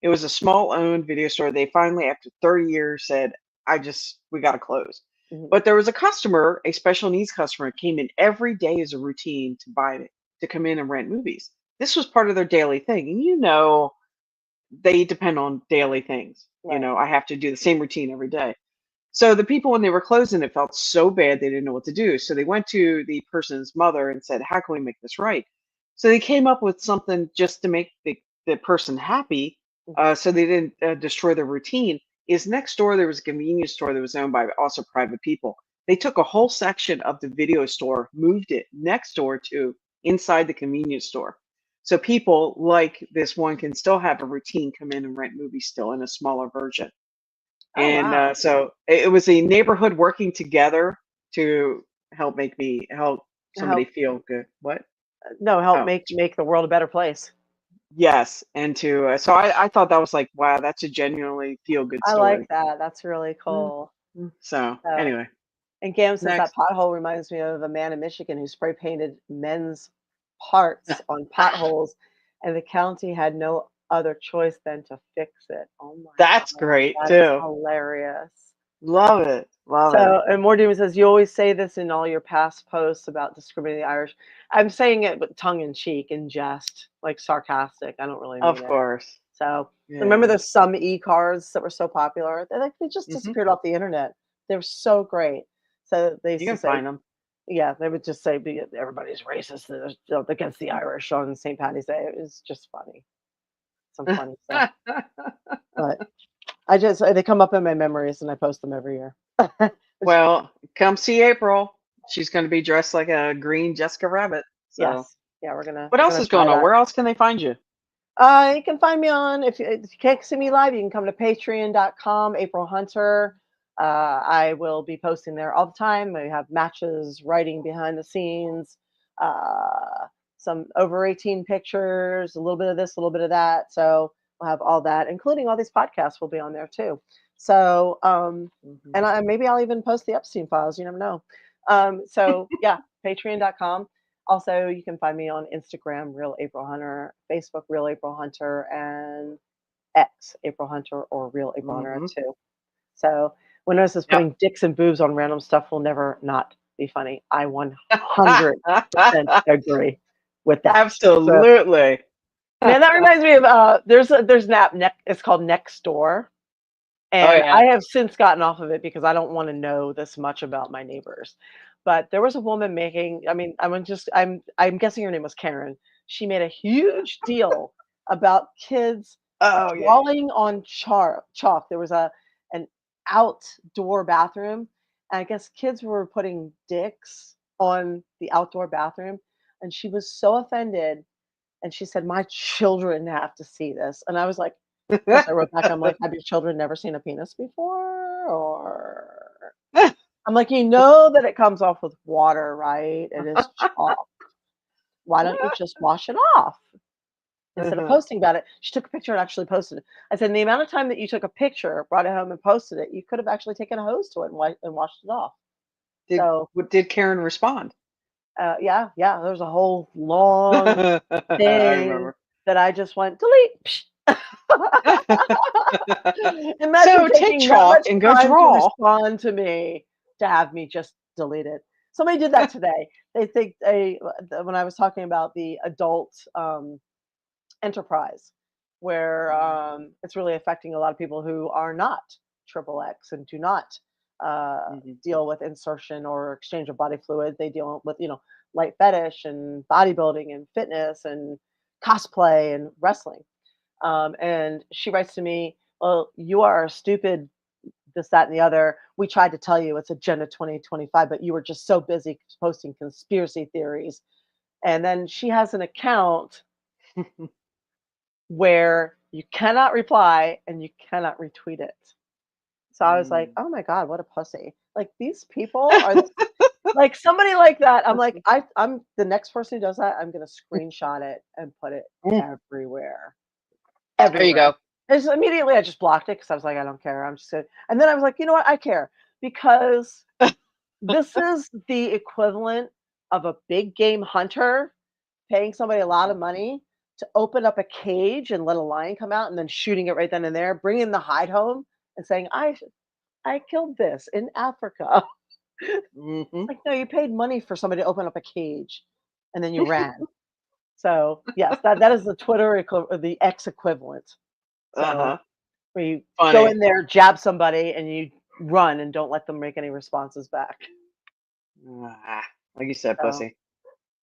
It was a small owned video store. They finally, after 30 years, said, we got to close. Mhm. But there was a customer, a special needs customer, came in every day as a routine to buy it, to come in and rent movies. This was part of their daily thing. And they depend on daily things. Right. I have to do the same routine every day. So the people, when they were closing, it felt so bad they didn't know what to do. So they went to the person's mother and said, "How can we make this right?" So they came up with something just to make the person happy, so they didn't destroy their routine. Is next door there was a convenience store that was owned by also private people. They took a whole section of the video store, moved it next door to inside the convenience store. So people like this one can still have a routine, come in and rent movies still in a smaller version. Oh And wow. so it was a neighborhood working together to help somebody Help feel good. What? no help Oh, make the world a better place. yes. And so I thought that was like, wow, that's a genuinely feel good I like story. that. That's really Mm. cool. So So, anyway, and Gam says that next. pothole reminds me of a man in Michigan who spray painted men's parts on potholes, and the county had no other choice than to fix it. Oh my That's God, great that's too. hilarious. Love it. Love it. So, and More Demon says, you always say this in all your past posts about discriminating the Irish. I'm saying it with tongue in cheek, in jest, like sarcastic. I don't really mean Of it. course. So, remember Yeah. those some e-cards that were so popular? They just Hmm. disappeared off the internet. They were so great. So they You used to can say, find them. yeah, they would just say everybody's racist against the Irish on St. Patty's Day. It was just funny. Some funny stuff. But they come up in my memories and I post them every year. Well, come see April. She's going to be dressed like a green Jessica Rabbit. So, Yes. Yeah, we're gonna what we're else gonna is try going on? that. Where else can they find you? You can find me on if you can't see me live, you can come to patreon.com, April Hunter. I will be posting there all the time. We have matches, writing behind the scenes, some over 18 pictures, a little bit of this, a little bit of that. So we'll have all that, including all these podcasts will be on there too. So Mhm. and maybe I'll even post the Epstein files. You never know. So yeah, patreon.com. Also, you can find me on Instagram, Real April Hunter, Facebook, Real April Hunter, and X, April Hunter, or Real April Hunter Mhm. too. So when us is Yep. putting dicks and boobs on random stuff will never not be funny. I 100% agree with that. So, Absolutely. man, that reminds me of there's an app it's called Nextdoor, Oh and yeah. I have since gotten off of it because I don't want to know this much about my neighbors. But there was a woman making, I mean, I'm guessing her name was Karen. She made a huge deal about kids Oh yeah. drawing on chalk. There was an outdoor bathroom, and I guess kids were putting dicks on the outdoor bathroom, and she was so offended, and she said, "My children have to see this." And I was like, of course, I wrote back, I'm like, "Have your children never seen a penis before?" Or I'm like, "You know that it comes off with water, right? It is chalk. Why don't you just wash it off?" instead of posting about it, she took a picture and actually posted it. I said, the amount of time that you took a picture, brought it home and posted it, you could have actually taken a hose to it and washed it off. Did Karen respond? Yeah, there was a whole long I thing remember. that I just went delete. Imagine So take taking that chalk much and go time to draw. respond to me to have me just delete it. Somebody did that today. They think when I was talking about the adult enterprise, where it's really affecting a lot of people who are not triple X and do not deal with insertion or exchange of body fluid. They deal with light fetish and bodybuilding and fitness and cosplay and wrestling. And she writes to me, well, you are a stupid this, that, and the other. We tried to tell you it's Agenda 2025, but you were just so busy posting conspiracy theories. And then she has an account where you cannot reply and you cannot retweet it. So I was like, oh my God, what a pussy. Like these people are like somebody like that. I'm like, I'm the next person who does that. I'm going to screenshot it and put it everywhere. There you go. Immediately I just blocked it because I was like, I don't care. I'm just gonna, and then I was like, you know what? I care because this is the equivalent of a big game hunter paying somebody a lot of money to open up a cage and let a lion come out and then shooting it right then and there, bringing the hide home and saying, I killed this in Africa. Like, no, you paid money for somebody to open up a cage and then you ran. So yes, that is the Twitter the X equivalent. So where you go in there, jab somebody, and you run and don't let them make any responses back. Like you said, pussy.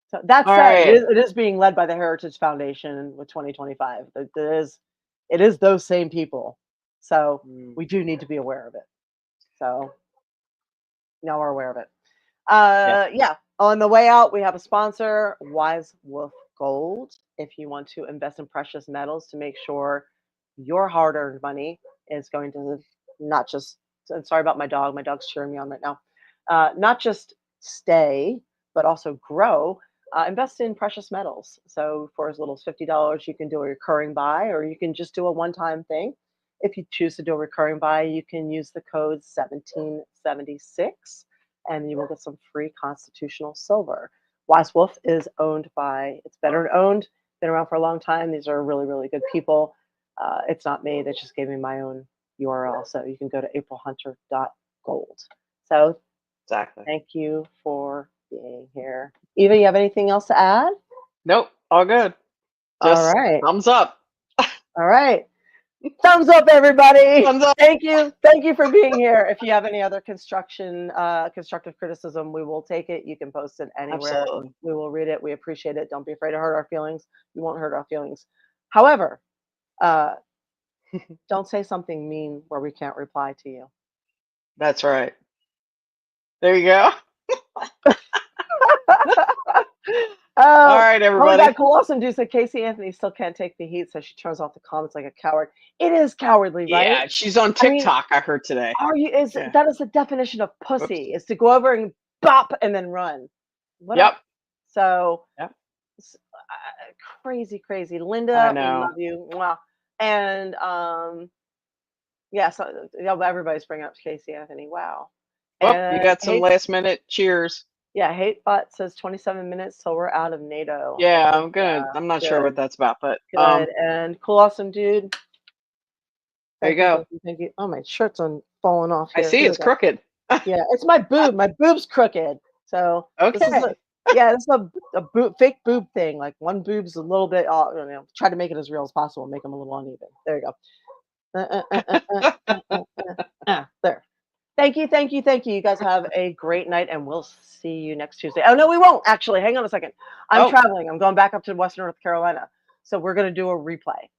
So that All said, right. it is being led by the Heritage Foundation with 2025. It is those same people. So we do need to be aware of it. So now we're aware of it. Yeah. On the way out, we have a sponsor, Wise Wolf Gold. If you want to invest in precious metals to make sure your hard-earned money is going to not just, sorry about my dog. My dog's cheering me on right now. Not just stay, but also grow. Invest in precious metals. So for as little as $50, you can do a recurring buy, or you can just do a one-time thing. If you choose to do a recurring buy, you can use the code 1776, and you will get some free constitutional silver. Wise Wolf is owned by, it's veteran owned, been around for a long time. These are really, really good people. It's not me. They just gave me my own URL. So you can go to aprilhunter.gold. So exactly. Thank you for being here. Eva, you have anything else to add? Nope. All good. Just all right. Thumbs up. All right. Thumbs up, everybody. Thumbs up. Thank you. Thank you for being here. If you have any other constructive criticism, we will take it. You can post it anywhere. Absolutely. We will read it. We appreciate it. Don't be afraid to hurt our feelings. You won't hurt our feelings. However, don't say something mean where we can't reply to you. That's right. There you go. All right, everybody. Oh, that Colossal dude said Casey Anthony still can't take the heat, so she turns off the comments like a coward. It is cowardly, right? Yeah, she's on TikTok. I heard today. Are you? That is the definition of pussy? Is to go over and bop and then run. Yep. So. Yep. Crazy. Linda, I know. we love you. Mwah. And yeah, so everybody's bringing up Casey Anthony. Wow. Well, you got some last minute cheers. Yeah, HateBot says 27 minutes till we're out of NATO. Yeah, I'm good. I'm not sure what that's about, but good. And cool, awesome dude. There you go. Thank you. Oh, my shirt's falling off here. I see it's crooked. Yeah, it's my boob. My boob's crooked. So okay. This is a fake boob thing. Like one boob's a little bit off. Try to make it as real as possible. Make them a little uneven. There you go. There. Thank you. You guys have a great night, and we'll see you next Tuesday. Oh, no, we won't, actually. Hang on a second. I'm traveling. I'm going back up to Western North Carolina. So we're going to do a replay.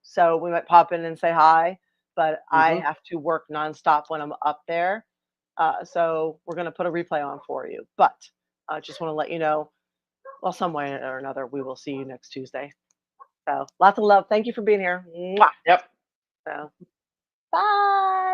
So we might pop in and say hi, but I have to work nonstop when I'm up there. So we're going to put a replay on for you. But I just want to let you know, well, some way or another, we will see you next Tuesday. So lots of love. Thank you for being here. Mwah. Yep. So bye.